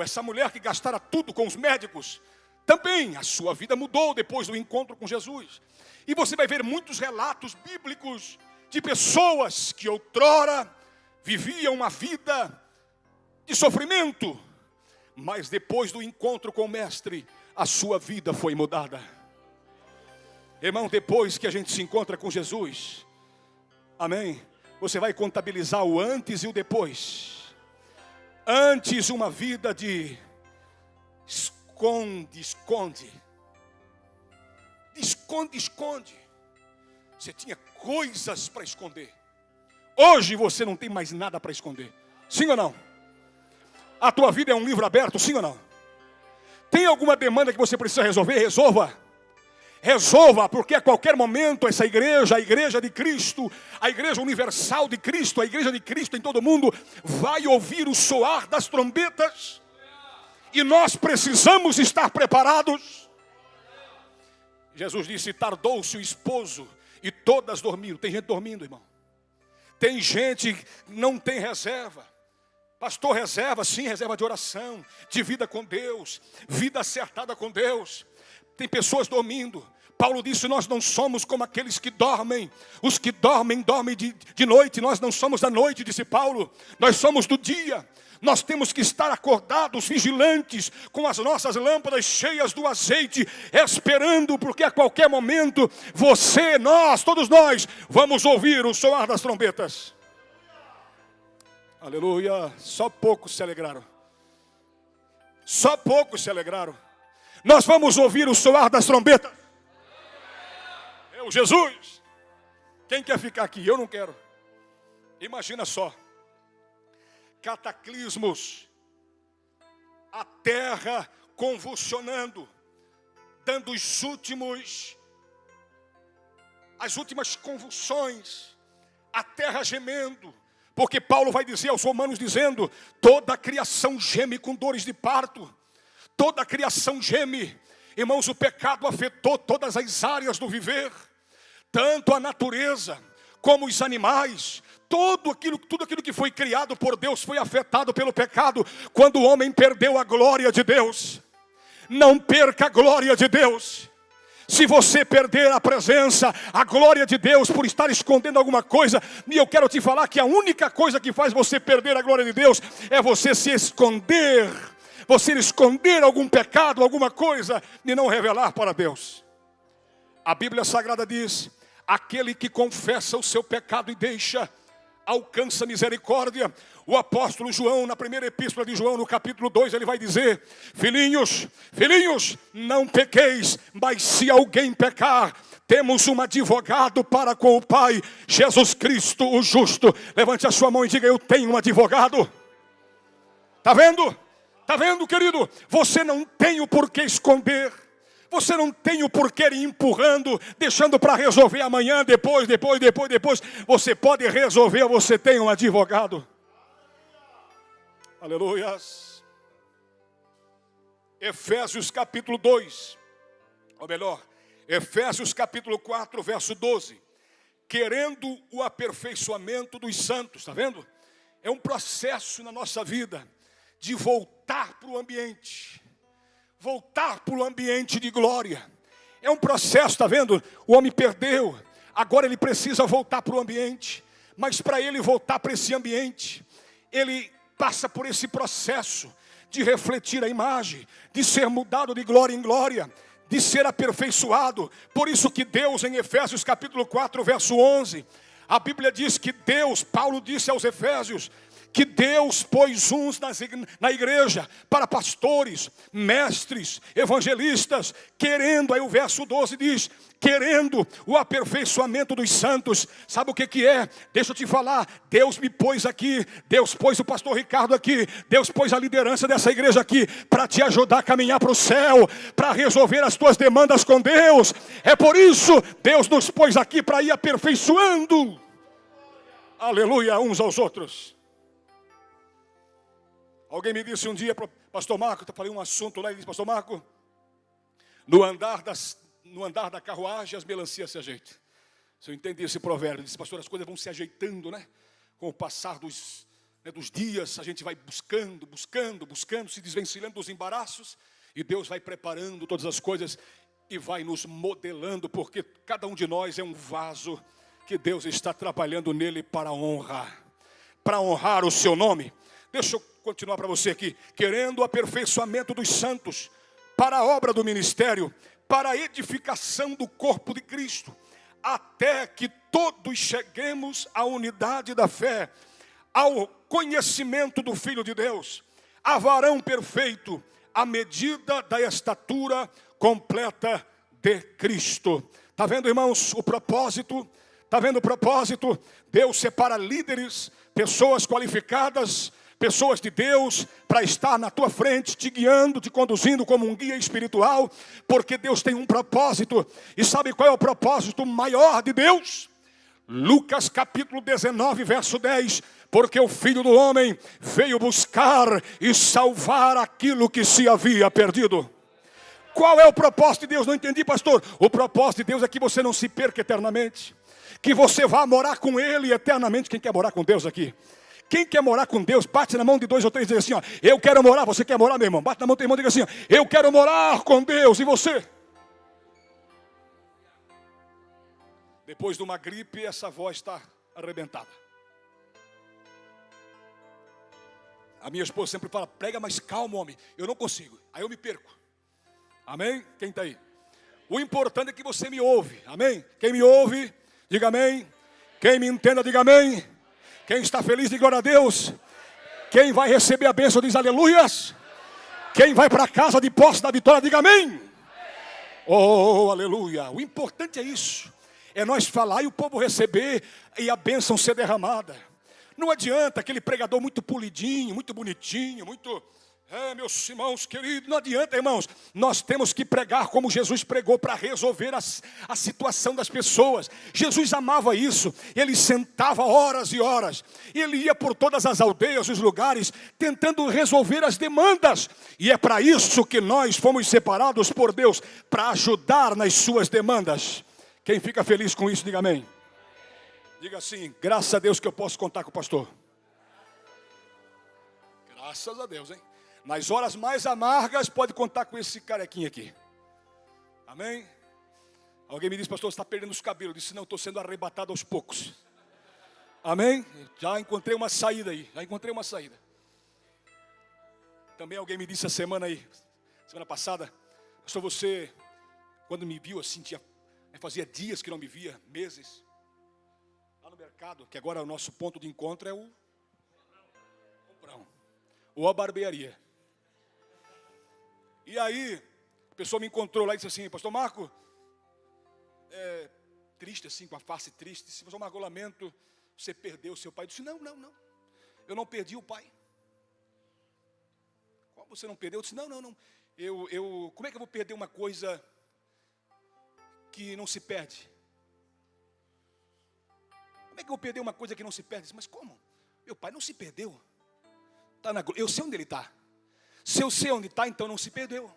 Essa mulher que gastara tudo com os médicos, também a sua vida mudou depois do encontro com Jesus. E você vai ver muitos relatos bíblicos de pessoas que outrora viviam uma vida de sofrimento, mas depois do encontro com o Mestre, a sua vida foi mudada. Irmão, depois que a gente se encontra com Jesus, amém? Você vai contabilizar o antes e o depois. Antes, uma vida de esconde. Você tinha coisas para esconder. Hoje você não tem mais nada para esconder. Sim ou não? A tua vida é um livro aberto, sim ou não? Tem alguma demanda que você precisa resolver? Resolva, porque a qualquer momento essa igreja, a igreja de Cristo, a igreja universal de Cristo, a igreja de Cristo em todo o mundo, vai ouvir o soar das trombetas. E nós precisamos estar preparados. Jesus disse, tardou-se o esposo e todas dormiram. Tem gente dormindo, irmão. Tem gente que não tem reserva. Pastor, reserva, sim, reserva de oração, de vida com Deus, vida acertada com Deus. Tem pessoas dormindo. Paulo disse, nós não somos como aqueles que dormem. Os que dormem de noite. Nós não somos da noite, disse Paulo. Nós somos do dia. Nós temos que estar acordados, vigilantes, com as nossas lâmpadas cheias do azeite, esperando, porque a qualquer momento, você, nós, todos nós, vamos ouvir o soar das trombetas. Aleluia. Só poucos se alegraram. Só poucos se alegraram. Nós vamos ouvir o soar das trombetas. Eu, Jesus. Quem quer ficar aqui? Eu não quero. Imagina só. Cataclismos. A terra convulsionando. Dando as últimas convulsões. A terra gemendo. Porque Paulo vai dizer aos romanos, dizendo, toda a criação geme com dores de parto. Toda a criação geme. Irmãos, o pecado afetou todas as áreas do viver. Tanto a natureza, como os animais. Tudo aquilo que foi criado por Deus foi afetado pelo pecado. Quando o homem perdeu a glória de Deus. Não perca a glória de Deus. Se você perder a presença, a glória de Deus por estar escondendo alguma coisa, e eu quero te falar que a única coisa que faz você perder a glória de Deus é você se esconder, você esconder algum pecado, alguma coisa e não revelar para Deus. A Bíblia Sagrada diz, aquele que confessa o seu pecado e deixa, alcança misericórdia. O apóstolo João, na primeira epístola de João, no capítulo 2, ele vai dizer, filhinhos, não pequeis, mas se alguém pecar, temos um advogado para com o Pai, Jesus Cristo o justo. Levante a sua mão e diga, eu tenho um advogado. Está vendo? Está vendo, querido? Você não tem o porquê esconder. Você não tem o porquê ir empurrando, deixando para resolver amanhã, depois. Você pode resolver, você tem um advogado. Aleluias. Efésios capítulo 2. Ou melhor, Efésios capítulo 4, verso 12. Querendo o aperfeiçoamento dos santos. Está vendo? É um processo na nossa vida de voltar para o ambiente. Voltar para o ambiente de glória. É um processo, está vendo? O homem perdeu. Agora ele precisa voltar para o ambiente. Mas para ele voltar para esse ambiente, ele passa por esse processo de refletir a imagem, de ser mudado de glória em glória, de ser aperfeiçoado. Por isso que Deus, em Efésios capítulo 4, verso 11, a Bíblia diz que Deus, Paulo disse aos Efésios, que Deus pôs uns na igreja para pastores, mestres, evangelistas, querendo, aí o verso 12 diz, querendo o aperfeiçoamento dos santos. Sabe o que é? Deixa eu te falar, Deus me pôs aqui, Deus pôs o pastor Ricardo aqui, Deus pôs a liderança dessa igreja aqui, para te ajudar a caminhar para o céu, para resolver as tuas demandas com Deus. É por isso, Deus nos pôs aqui para ir aperfeiçoando, aleluia, uns aos outros. Alguém me disse um dia, pastor Marco, eu falei um assunto lá, ele disse, pastor Marco, no andar da carruagem as melancias se ajeitam. Se eu entendi esse provérbio, ele disse, pastor, as coisas vão se ajeitando, né? Com o passar dos dias, a gente vai buscando, se desvencilhando dos embaraços, e Deus vai preparando todas as coisas e vai nos modelando, porque cada um de nós é um vaso que Deus está trabalhando nele para honrar o seu nome. Deixa eu continuar para você aqui. Querendo o aperfeiçoamento dos santos para a obra do ministério, para a edificação do corpo de Cristo, até que todos cheguemos à unidade da fé, ao conhecimento do Filho de Deus, a varão perfeito, à medida da estatura completa de Cristo. Está vendo, irmãos, o propósito? Está vendo o propósito? Deus separa líderes, pessoas qualificadas, pessoas de Deus, para estar na tua frente, te guiando, te conduzindo como um guia espiritual, porque Deus tem um propósito. E sabe qual é o propósito maior de Deus? Lucas capítulo 19, verso 10. Porque o Filho do Homem veio buscar e salvar aquilo que se havia perdido. Qual é o propósito de Deus? Não entendi, pastor. O propósito de Deus é que você não se perca eternamente. Que você vá morar com Ele eternamente. Quem quer morar com Deus aqui? Quem quer morar com Deus, bate na mão de 2 ou 3 e diz assim, ó, eu quero morar. Você quer morar, meu irmão? Bate na mão do teu irmão e diga assim, ó, eu quero morar com Deus. E você? Depois de uma gripe, essa voz está arrebentada. A minha esposa sempre fala, prega mais calmo, homem. Eu não consigo, aí eu me perco. Amém? Quem está aí? O importante é que você me ouve. Amém? Quem me ouve, diga amém. Quem me entenda, diga amém. Quem está feliz, diga glória a Deus. Quem vai receber a bênção, diz aleluias. Quem vai para casa de posse da vitória, diga amém. Oh, aleluia. O importante é isso. É nós falar e o povo receber e a bênção ser derramada. Não adianta aquele pregador muito polidinho, muito bonitinho, muito... meus irmãos queridos, não adianta, irmãos. Nós temos que pregar como Jesus pregou para resolver a situação das pessoas. Jesus amava isso. Ele sentava horas e horas. Ele ia por todas as aldeias, os lugares, tentando resolver as demandas. E é para isso que nós fomos separados por Deus, para ajudar nas suas demandas. Quem fica feliz com isso, diga amém. Diga assim, graças a Deus que eu posso contar com o pastor. Graças a Deus, hein? Nas horas mais amargas, pode contar com esse carequinho aqui. Amém? Alguém me disse, pastor, você está perdendo os cabelos. Eu disse, não, estou sendo arrebatado aos poucos. Amém? Já encontrei uma saída aí. Já encontrei uma saída. Também alguém me disse a semana passada, pastor, você, quando me viu assim, fazia dias que não me via, meses. Lá no mercado, que agora é o nosso ponto de encontro é o Comprão. Ou a barbearia. E aí, a pessoa me encontrou lá e disse assim, pastor Marco, triste assim, com a face triste, disse, pastor Marco, eu lamento, você perdeu o seu pai. Eu disse, não, eu não perdi o pai. Como você não perdeu? Eu disse, não, como é que eu vou perder uma coisa que não se perde? Como é que eu vou perder uma coisa que não se perde? Eu disse, mas como? Meu pai não se perdeu. Eu sei onde ele está. Se eu sei onde está, então não se perdeu.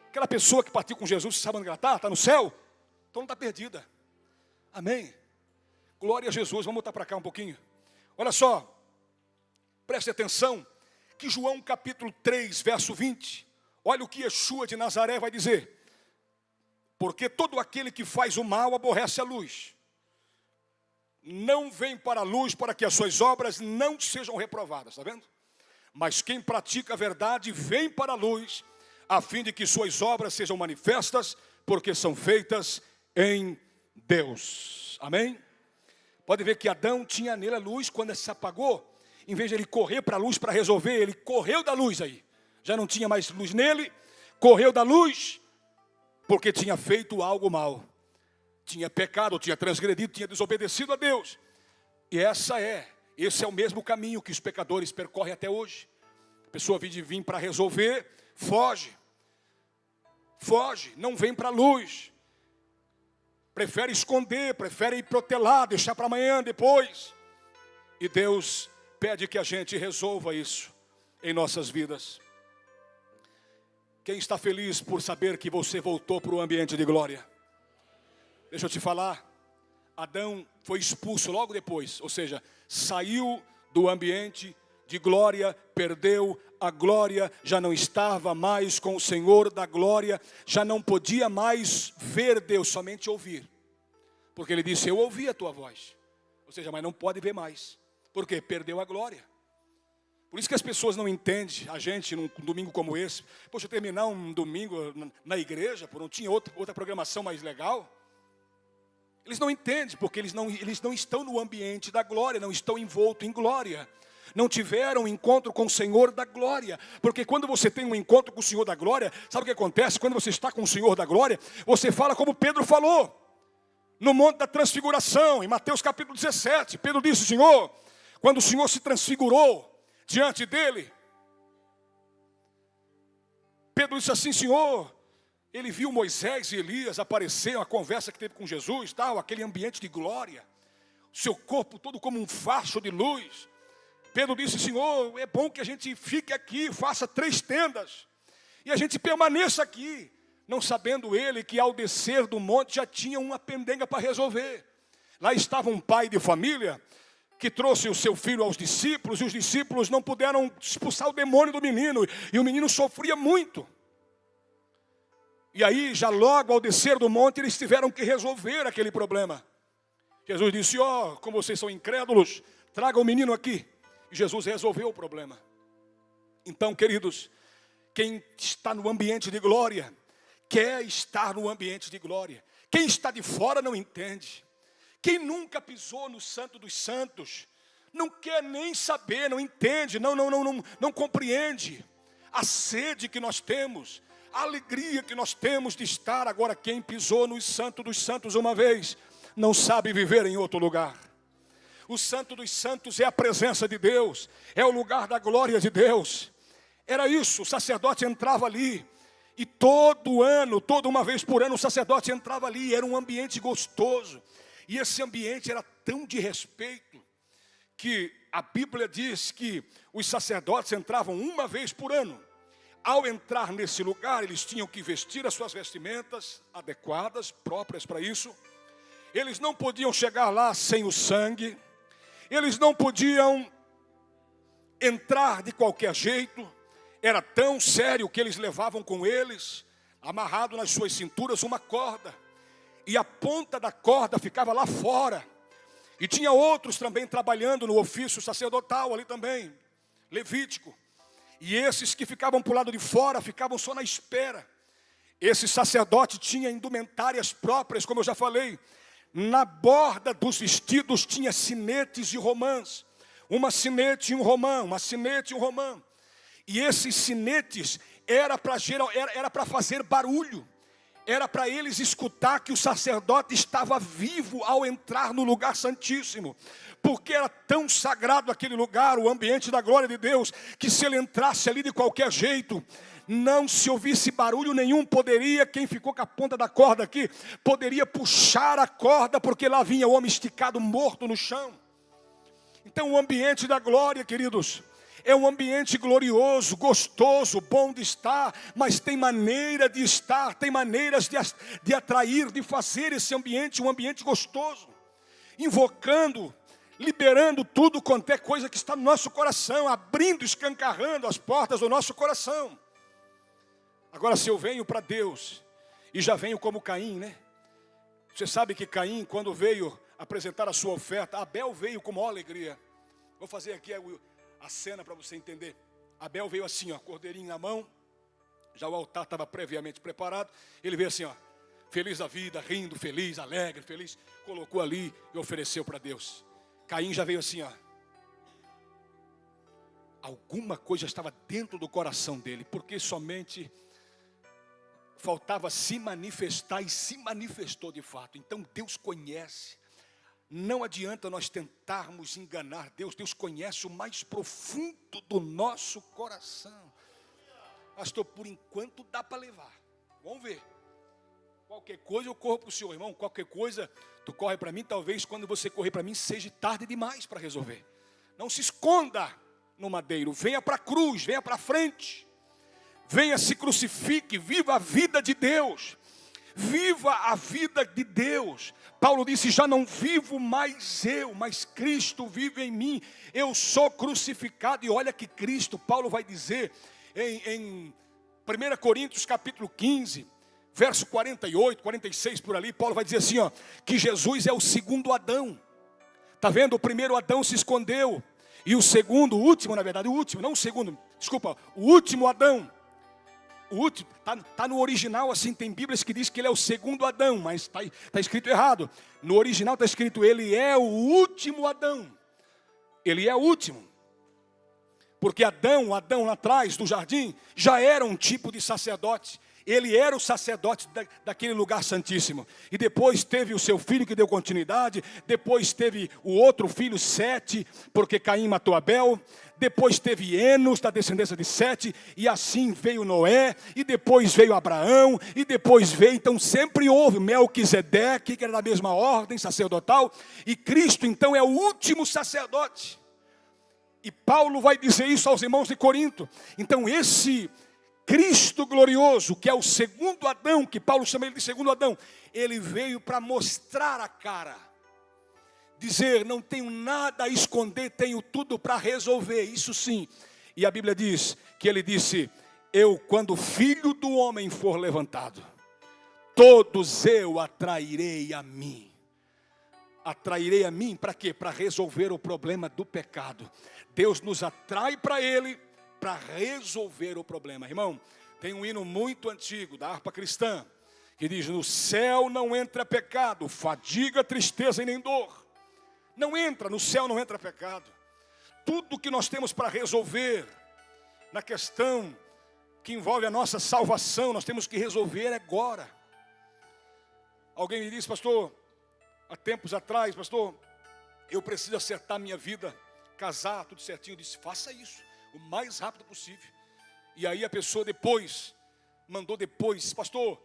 Aquela pessoa que partiu com Jesus, sabe onde ela está? Está no céu? Então não está perdida. Amém? Glória a Jesus. Vamos voltar para cá um pouquinho. Olha só. Preste atenção. Que João capítulo 3, verso 20. Olha o que Yeshua de Nazaré vai dizer. Porque todo aquele que faz o mal aborrece a luz. Não vem para a luz para que as suas obras não sejam reprovadas, está vendo? Mas quem pratica a verdade vem para a luz, a fim de que suas obras sejam manifestas, porque são feitas em Deus. Amém? Pode ver que Adão tinha nele a luz, quando se apagou, em vez de ele correr para a luz para resolver, ele correu da luz aí. Já não tinha mais luz nele, correu da luz, porque tinha feito algo mal. Tinha pecado, tinha transgredido, tinha desobedecido a Deus. E esse é o mesmo caminho que os pecadores percorrem até hoje. A pessoa vem para resolver, foge, não vem para a luz. Prefere esconder, prefere ir protelar, deixar para amanhã, depois. E Deus pede que a gente resolva isso em nossas vidas. Quem está feliz por saber que você voltou para o ambiente de glória? Deixa eu te falar, Adão foi expulso logo depois, ou seja, saiu do ambiente de glória, perdeu a glória, já não estava mais com o Senhor da glória, já não podia mais ver Deus, somente ouvir. Porque ele disse, eu ouvi a tua voz. Ou seja, mas não pode ver mais. Por quê? Perdeu a glória. Por isso que as pessoas não entendem, a gente num domingo como esse, poxa, terminar um domingo na igreja, não tinha outra programação mais legal. Eles não entendem, porque eles não estão no ambiente da glória, não estão envoltos em glória. Não tiveram um encontro com o Senhor da glória. Porque quando você tem um encontro com o Senhor da glória, sabe o que acontece? Quando você está com o Senhor da glória, você fala como Pedro falou, no Monte da Transfiguração, em Mateus capítulo 17. Pedro disse, Senhor, quando o Senhor se transfigurou diante dele, Pedro disse assim, Senhor, Ele viu Moisés e Elias aparecer, a conversa que teve com Jesus, tal, aquele ambiente de glória, seu corpo todo como um facho de luz. Pedro disse: Senhor, é bom que a gente fique aqui, faça 3 tendas, e a gente permaneça aqui, não sabendo ele que ao descer do monte já tinha uma pendenga para resolver. Lá estava um pai de família que trouxe o seu filho aos discípulos, e os discípulos não puderam expulsar o demônio do menino, e o menino sofria muito. E aí, já logo ao descer do monte, eles tiveram que resolver aquele problema. Jesus disse: ó, como vocês são incrédulos, traga o menino aqui. E Jesus resolveu o problema. Então, queridos, quem está no ambiente de glória, quer estar no ambiente de glória. Quem está de fora não entende. Quem nunca pisou no Santo dos Santos, não quer nem saber, não entende, não compreende a sede que nós temos, a alegria que nós temos de estar. Agora, quem pisou no Santo dos Santos uma vez, não sabe viver em outro lugar. O Santo dos Santos é a presença de Deus, é o lugar da glória de Deus. Era isso, o sacerdote entrava ali, e todo ano, toda uma vez por ano, o sacerdote entrava ali, era um ambiente gostoso. E esse ambiente era tão de respeito, que a Bíblia diz que os sacerdotes entravam uma vez por ano. Ao entrar nesse lugar, eles tinham que vestir as suas vestimentas adequadas, próprias para isso. Eles não podiam chegar lá sem o sangue. Eles não podiam entrar de qualquer jeito. Era tão sério que eles levavam com eles, amarrado nas suas cinturas, uma corda. E a ponta da corda ficava lá fora. E tinha outros também trabalhando no ofício sacerdotal ali também, levítico. E esses que ficavam para o lado de fora, ficavam só na espera. Esse sacerdote tinha indumentárias próprias, como eu já falei. Na borda dos vestidos tinha sinetes de romãs. Uma sinete e um romã, uma sinete e um romã. E esses sinetes era para fazer barulho. Era para eles escutar que o sacerdote estava vivo ao entrar no lugar santíssimo. Porque era tão sagrado aquele lugar, o ambiente da glória de Deus, que se ele entrasse ali de qualquer jeito, não se ouvisse barulho nenhum, quem ficou com a ponta da corda aqui, poderia puxar a corda, porque lá vinha o homem esticado, morto no chão. Então o ambiente da glória, queridos, é um ambiente glorioso, gostoso, bom de estar, mas tem maneira de estar, tem maneiras de atrair, de fazer esse ambiente um ambiente gostoso, invocando, liberando tudo quanto é coisa que está no nosso coração, abrindo, escancarando as portas do nosso coração. Agora, se eu venho para Deus, e já venho como Caim, né? Você sabe que Caim, quando veio apresentar a sua oferta, Abel veio com maior alegria. Vou fazer aqui a cena para você entender. Abel veio assim, ó, cordeirinho na mão, já o altar estava previamente preparado. Ele veio assim, ó, feliz da vida, rindo, feliz, alegre, feliz. Colocou ali e ofereceu para Deus. Caim já veio assim, ó. Alguma coisa estava dentro do coração dele, porque somente faltava se manifestar, e se manifestou de fato. Então Deus conhece. Não adianta nós tentarmos enganar Deus. Deus conhece o mais profundo do nosso coração. Pastor, por enquanto dá para levar. Vamos ver. Qualquer coisa eu corro para o Senhor, irmão. Qualquer coisa tu corre para mim. Talvez quando você correr para mim seja tarde demais para resolver. Não se esconda no madeiro. Venha para a cruz, venha para a frente. Venha, se crucifique, viva a vida de Deus. Viva a vida de Deus. Paulo disse, já não vivo mais eu, mas Cristo vive em mim. Eu sou crucificado. E olha que Cristo, Paulo vai dizer em 1 Coríntios capítulo 15, verso 48, 46 por ali, Paulo vai dizer assim, ó, que Jesus é o segundo Adão. Está vendo? O primeiro Adão se escondeu. E o segundo, o último na verdade, o último, não o segundo, desculpa, o último Adão. O último, está no original assim, tem Bíblias que diz que ele é o segundo Adão, mas está escrito errado. No original está escrito, ele é o último Adão. Ele é o último. Porque Adão lá atrás do jardim, já era um tipo de sacerdote. Ele era o sacerdote daquele lugar santíssimo. E depois teve o seu filho que deu continuidade. Depois teve o outro filho, Sete, porque Caim matou Abel. Depois teve Enos, da descendência de Sete. E assim veio Noé. E depois veio Abraão. E depois veio, então sempre houve Melquisedeque, que era da mesma ordem sacerdotal. E Cristo então é o último sacerdote. E Paulo vai dizer isso aos irmãos de Corinto. Então esse Cristo glorioso, que é o segundo Adão, que Paulo chama ele de segundo Adão, ele veio para mostrar a cara, dizer, não tenho nada a esconder, tenho tudo para resolver, isso sim. E a Bíblia diz que ele disse, eu quando o Filho do Homem for levantado, todos eu atrairei a mim. Atrairei a mim para quê? Para resolver o problema do pecado. Deus nos atrai para Ele, para resolver o problema. Irmão, tem um hino muito antigo da harpa cristã, que diz, no céu não entra pecado, fadiga, tristeza e nem dor. Não entra, no céu não entra pecado. Tudo que nós temos para resolver, na questão que envolve a nossa salvação, nós temos que resolver agora. Alguém me disse, pastor, há tempos atrás, pastor, eu preciso acertar minha vida, casar, tudo certinho. Eu disse, faça isso o mais rápido possível. E aí a pessoa mandou depois, pastor,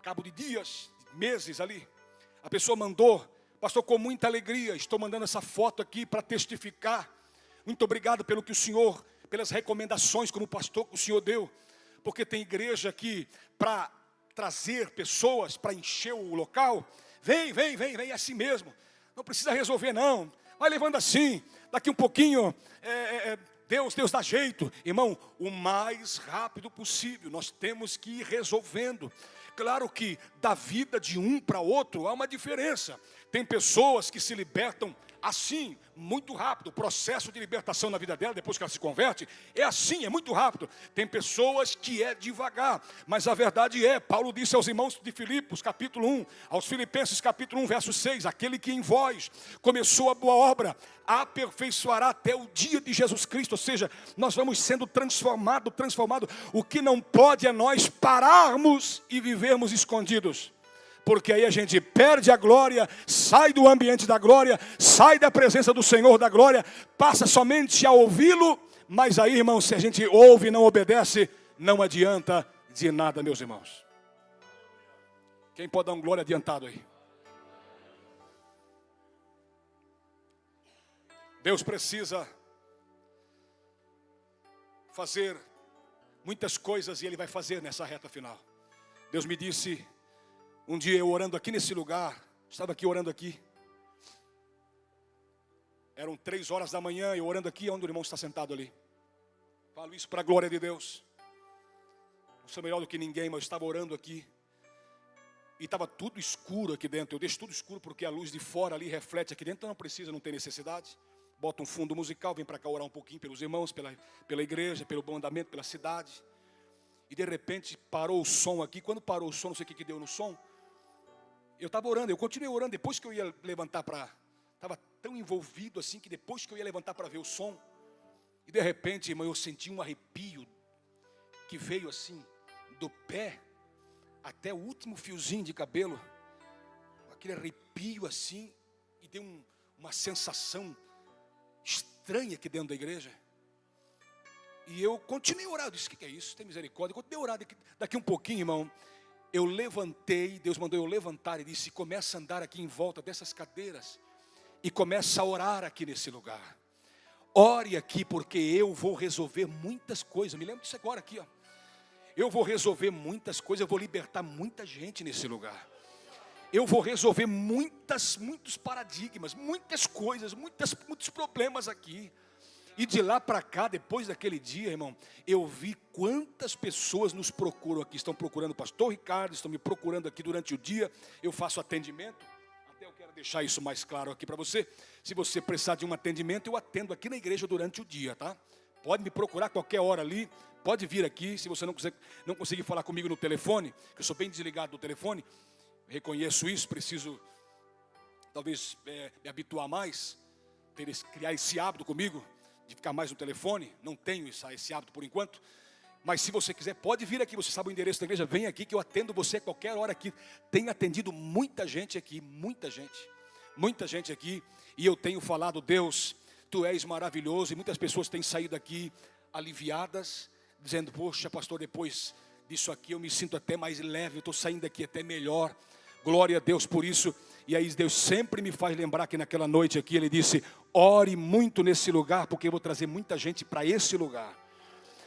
cabo de dias, meses ali, a pessoa mandou, pastor, com muita alegria, estou mandando essa foto aqui para testificar. Muito obrigado pelo que o senhor, pelas recomendações como pastor que o senhor deu, porque tem igreja aqui para trazer pessoas, para encher o local. Vem, é assim mesmo, não precisa resolver não, vai levando assim, daqui um pouquinho, Deus dá jeito. Irmão, o mais rápido possível, nós temos que ir resolvendo. Claro que da vida de um para outro há uma diferença. Tem pessoas que se libertam assim, muito rápido. O processo de libertação na vida dela, depois que ela se converte, é assim, é muito rápido. Tem pessoas que é devagar. Mas a verdade é, Paulo disse aos irmãos de Filipos, capítulo 1, aos Filipenses, capítulo 1, verso 6, aquele que em vós começou a boa obra, aperfeiçoará até o dia de Jesus Cristo. Ou seja, nós vamos sendo transformado. O que não pode é nós pararmos e vivermos escondidos. Porque aí a gente perde a glória, sai do ambiente da glória, sai da presença do Senhor da glória, passa somente a ouvi-lo. Mas aí, irmão, se a gente ouve e não obedece, não adianta de nada, meus irmãos. Quem pode dar um glória adiantado aí? Deus precisa fazer muitas coisas e Ele vai fazer nessa reta final. Deus me disse, um dia eu orando aqui nesse lugar, estava aqui orando aqui. Eram 3 horas da manhã, eu orando aqui onde o irmão está sentado ali. Falo isso para a glória de Deus. Não sou melhor do que ninguém, mas eu estava orando aqui. E estava tudo escuro aqui dentro. Eu deixo tudo escuro porque a luz de fora ali reflete aqui dentro, então não precisa, não tem necessidade. Bota um fundo musical, vem para cá orar um pouquinho pelos irmãos, pela igreja, pelo bom andamento, pela cidade. E de repente parou o som aqui. Quando parou o som, não sei o que deu no som. Eu estava orando, eu continuei orando. Depois que eu ia levantar estava tão envolvido assim, que depois que eu ia levantar para ver o som. E de repente, irmão, eu senti um arrepio que veio assim, do pé até o último fiozinho de cabelo. Aquele arrepio assim, e deu uma sensação estranha aqui dentro da igreja. E eu continuei orando, disse, o que é isso? Tem misericórdia. Eu continuei orando, daqui um pouquinho, irmão, eu levantei, Deus mandou eu levantar e disse, começa a andar aqui em volta dessas cadeiras e começa a orar aqui nesse lugar. Ore aqui porque eu vou resolver muitas coisas. Eu me lembro disso agora aqui, ó. Eu vou resolver muitas coisas, eu vou libertar muita gente nesse lugar. Eu vou resolver muitos paradigmas, muitas coisas, muitos problemas aqui. E de lá para cá, depois daquele dia, irmão, eu vi quantas pessoas nos procuram aqui. Estão procurando o pastor Ricardo, estão me procurando aqui durante o dia. Eu faço atendimento. Até eu quero deixar isso mais claro aqui para você. Se você precisar de um atendimento, eu atendo aqui na igreja durante o dia, tá? Pode me procurar a qualquer hora ali. Pode vir aqui, se você não conseguir falar comigo no telefone, que eu sou bem desligado do telefone, reconheço isso, preciso talvez me habituar mais, criar esse hábito comigo. de ficar mais no telefone, não tenho esse hábito por enquanto. Mas se você quiser, pode vir aqui, você sabe o endereço da igreja, vem aqui que eu atendo você a qualquer hora aqui. Tenho atendido muita gente aqui, muita gente aqui. E eu tenho falado, Deus, Tu és maravilhoso. E muitas pessoas têm saído aqui aliviadas, dizendo, poxa pastor, depois disso aqui eu me sinto até mais leve, eu estou saindo daqui até melhor. Glória a Deus por isso. E aí Deus sempre me faz lembrar que naquela noite aqui Ele disse, ore muito nesse lugar, porque eu vou trazer muita gente para esse lugar.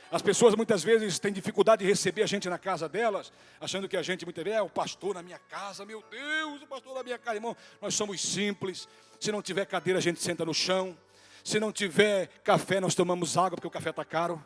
As pessoas muitas vezes têm dificuldade de receber a gente na casa delas, achando que a gente muitas vezes é o pastor na minha casa, meu Deus, o pastor na minha casa, irmão. Nós somos simples, se não tiver cadeira a gente senta no chão, se não tiver café nós tomamos água porque o café está caro,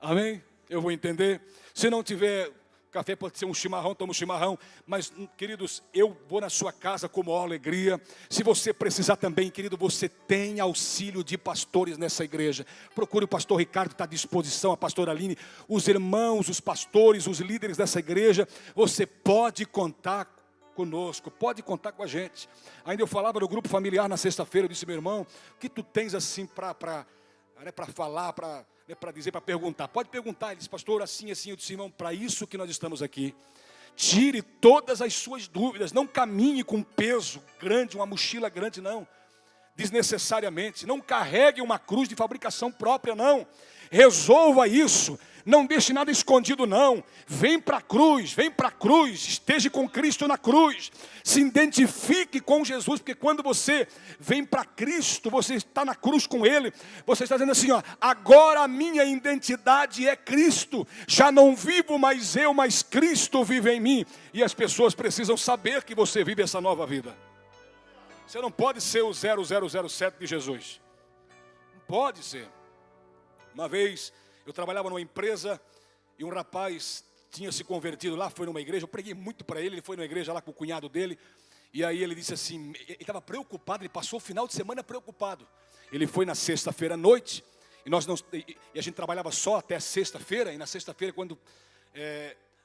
amém? Eu vou entender. Se não tiver café, pode ser um chimarrão, toma um chimarrão. Mas, queridos, eu vou na sua casa com maior alegria. Se você precisar também, querido, você tem auxílio de pastores nessa igreja. Procure o pastor Ricardo, está à disposição, a pastora Aline, os irmãos, os pastores, os líderes dessa igreja. Você pode contar conosco, pode contar com a gente. Ainda eu falava no grupo familiar na sexta-feira, eu disse, meu irmão, o que tu tens assim para falar, para dizer, para perguntar? Pode perguntar. Ele disse, pastor, assim, eu disse, irmão, para isso que nós estamos aqui. Tire todas as suas dúvidas, não caminhe com um peso grande, uma mochila grande, não, desnecessariamente, não carregue uma cruz de fabricação própria, não, resolva isso, não deixe nada escondido, não, vem para a cruz, esteja com Cristo na cruz, se identifique com Jesus, porque quando você vem para Cristo, você está na cruz com Ele, você está dizendo assim, ó, agora a minha identidade é Cristo, já não vivo mais eu, mas Cristo vive em mim, e as pessoas precisam saber que você vive essa nova vida. Você não pode ser o 0007 de Jesus, não pode ser. Uma vez eu trabalhava numa empresa e um rapaz tinha se convertido lá, foi numa igreja, eu preguei muito para ele, ele foi numa igreja lá com o cunhado dele, e aí ele disse assim, ele estava preocupado, ele passou o final de semana preocupado. Ele foi na sexta-feira à noite, e a gente trabalhava só até sexta-feira, e na sexta-feira quando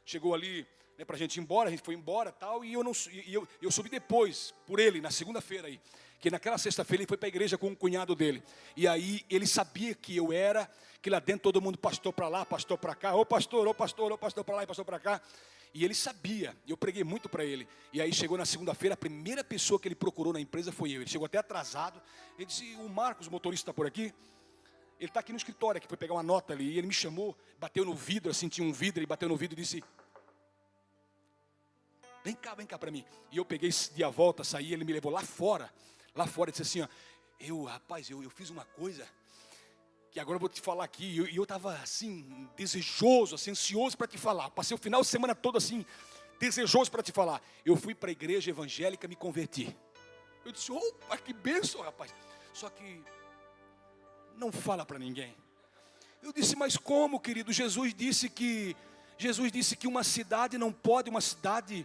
chegou ali, né, para a gente ir embora, a gente foi embora tal, e eu subi depois, por ele, na segunda-feira aí, que naquela sexta-feira ele foi para a igreja com o cunhado dele, e aí ele sabia que eu era, que lá dentro todo mundo pastor para lá, pastor para cá, ô pastor para lá e pastor para cá, e ele sabia, e eu preguei muito para ele, e aí chegou na segunda-feira, a primeira pessoa que ele procurou na empresa foi eu, ele chegou até atrasado, ele disse, o Marcos, o motorista está por aqui? Ele está aqui no escritório, que foi pegar uma nota ali, e ele me chamou, bateu no vidro, assim, tinha um vidro, ele bateu no vidro e disse, vem cá para mim, e eu peguei de a volta, saí, ele me levou lá fora, disse assim, ó, rapaz, eu fiz uma coisa, que agora eu vou te falar aqui, e eu estava assim, desejoso, assim, ansioso para te falar, passei o final de semana todo assim, desejoso para te falar, eu fui para a igreja evangélica, me converti, eu disse, opa, que bênção, rapaz, só que, não fala para ninguém, eu disse, mas como, querido, Jesus disse que uma cidade não pode, uma cidade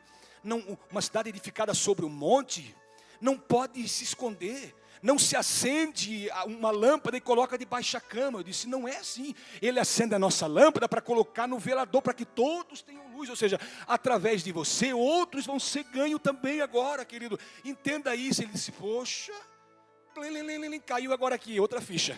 edificada sobre um monte, não pode se esconder, não se acende uma lâmpada e coloca debaixo da cama. Eu disse, não é assim, ele acende a nossa lâmpada para colocar no velador, para que todos tenham luz, ou seja, através de você, outros vão ser ganhos também agora, querido, entenda isso. Ele disse, poxa, caiu agora aqui, outra ficha.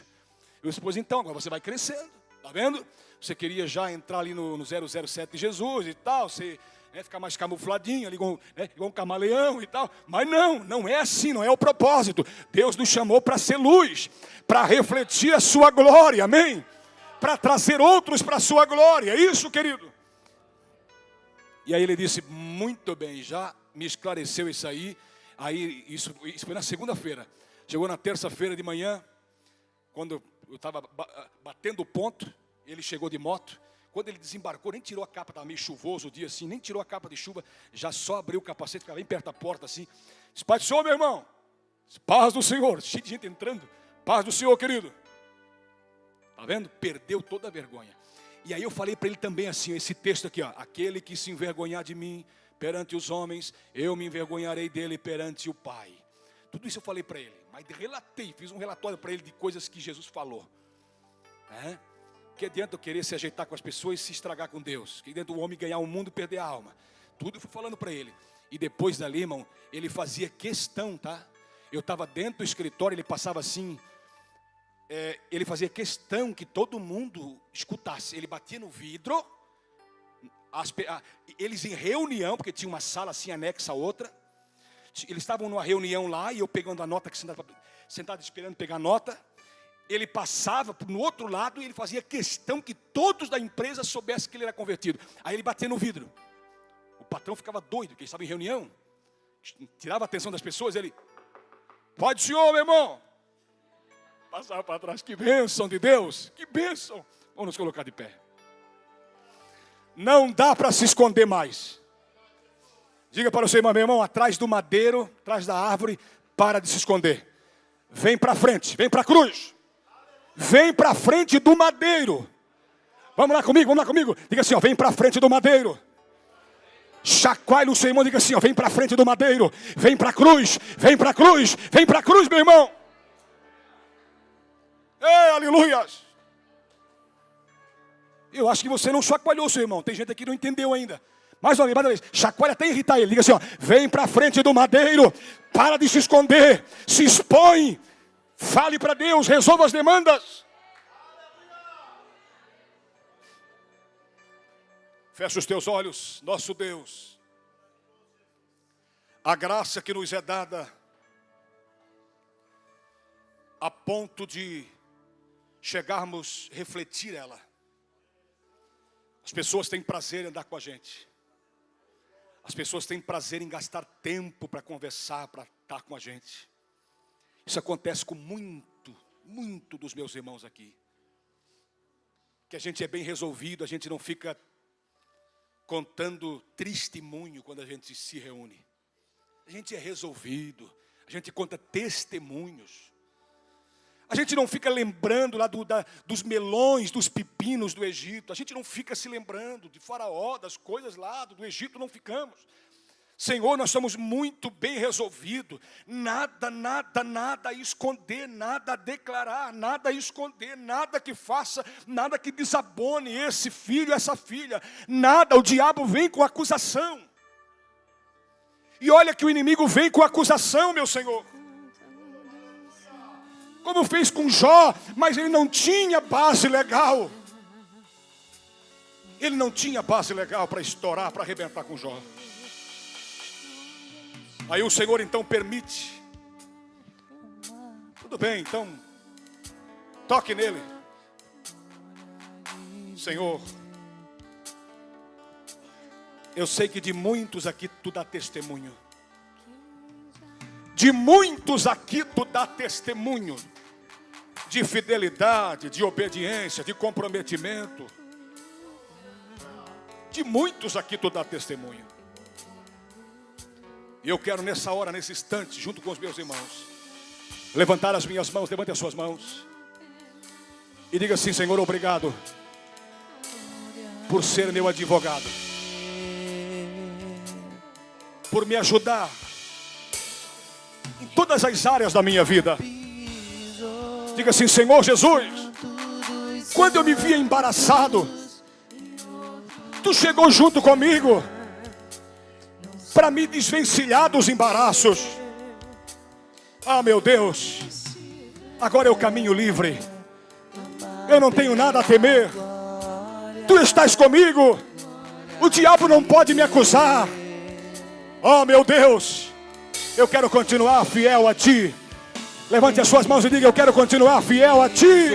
Eu disse, pois então, agora você vai crescendo, tá vendo? Você queria já entrar ali no 007 de Jesus e tal, você ficar mais camufladinho, ali, igual um camaleão e tal, mas não é assim, não é o propósito. Deus nos chamou para ser luz, para refletir a sua glória, amém? Para trazer outros para a sua glória, é isso, querido? E aí ele disse, muito bem, já me esclareceu isso aí, isso foi na segunda-feira, chegou na terça-feira de manhã, quando eu estava batendo o ponto, ele chegou de moto. Quando ele desembarcou, nem tirou a capa, estava meio chuvoso o dia assim, nem tirou a capa de chuva, já só abriu o capacete, ficava bem perto da porta assim. Disse, paz do Senhor, meu irmão, paz do Senhor, cheio de gente entrando, paz do Senhor, querido. Está vendo? Perdeu toda a vergonha. E aí eu falei para ele também assim, esse texto aqui, ó, aquele que se envergonhar de mim perante os homens, eu me envergonharei dele perante o Pai. Tudo isso eu falei para ele, mas fiz um relatório para ele de coisas que Jesus falou. Que adianta eu querer se ajeitar com as pessoas e se estragar com Deus? Que adianta o homem ganhar o mundo e perder a alma? Tudo eu fui falando para ele. E depois dali, irmão, ele fazia questão, tá? Eu estava dentro do escritório, ele passava assim, ele fazia questão que todo mundo escutasse. Ele batia no vidro, eles em reunião, porque tinha uma sala assim anexa a outra. Eles estavam numa reunião lá, e eu pegando a nota, sentado esperando pegar a nota. Ele passava no outro lado e ele fazia questão que todos da empresa soubessem que ele era convertido. Aí ele batia no vidro. O patrão ficava doido, porque ele estava em reunião. Tirava a atenção das pessoas, ele... Pode, senhor, meu irmão. Passava para trás. Que bênção de Deus. Que bênção. Vamos nos colocar de pé. Não dá para se esconder mais. Diga para o seu irmão, meu irmão, atrás do madeiro, atrás da árvore, para de se esconder. Vem para frente, vem para a cruz. Vem para frente do madeiro. Vamos lá comigo. Diga assim, ó, vem para frente do madeiro. Chacoalhe o seu irmão, diga assim, ó, vem para frente do madeiro. Vem para a cruz, vem para a cruz, vem para a cruz, meu irmão. Ei, aleluias. Eu acho que você não chacoalhou, seu irmão. Tem gente aqui que não entendeu ainda. Mais uma vez, chacoalha até irritar ele. Diga assim, ó, vem para frente do madeiro. Para de se esconder. Se expõe. Fale para Deus, resolva as demandas. Fecha os teus olhos, nosso Deus. A graça que nos é dada a ponto de chegarmos a refletir ela. As pessoas têm prazer em andar com a gente. As pessoas têm prazer em gastar tempo para conversar, para estar com a gente. Isso acontece com muito dos meus irmãos aqui. Que a gente é bem resolvido, a gente não fica contando testemunho quando a gente se reúne. A gente é resolvido, a gente conta testemunhos. A gente não fica lembrando lá dos melões, dos pepinos do Egito. A gente não fica se lembrando de Faraó, das coisas lá do Egito, não ficamos. Senhor, nós somos muito bem resolvidos. Nada a esconder, nada a declarar, nada a esconder, nada que faça, nada que desabone esse filho, essa filha. Nada, o diabo vem com acusação. E olha que o inimigo vem com acusação, meu Senhor. Como fez com Jó, mas ele não tinha base legal. Ele não tinha base legal para estourar, para arrebentar com Jó. Aí o Senhor então permite. Tudo bem, então toque nele. Senhor, eu sei que de muitos aqui tu dá testemunho. De muitos aqui tu dá testemunho. De fidelidade, de obediência, de comprometimento. De muitos aqui tu dá testemunho. E eu quero nessa hora, nesse instante, junto com os meus irmãos, levantar as minhas mãos, levante as suas mãos. E diga assim, Senhor, obrigado por ser meu advogado. Por me ajudar em todas as áreas da minha vida. Diga assim, Senhor Jesus, quando eu me via embaraçado, tu chegou junto comigo para me desvencilhar dos embaraços. Ah, meu Deus, agora eu caminho livre. Eu não tenho nada a temer. Tu estás comigo. O diabo não pode me acusar. Oh, meu Deus, eu quero continuar fiel a ti. Levante as suas mãos e diga, eu quero continuar fiel a ti.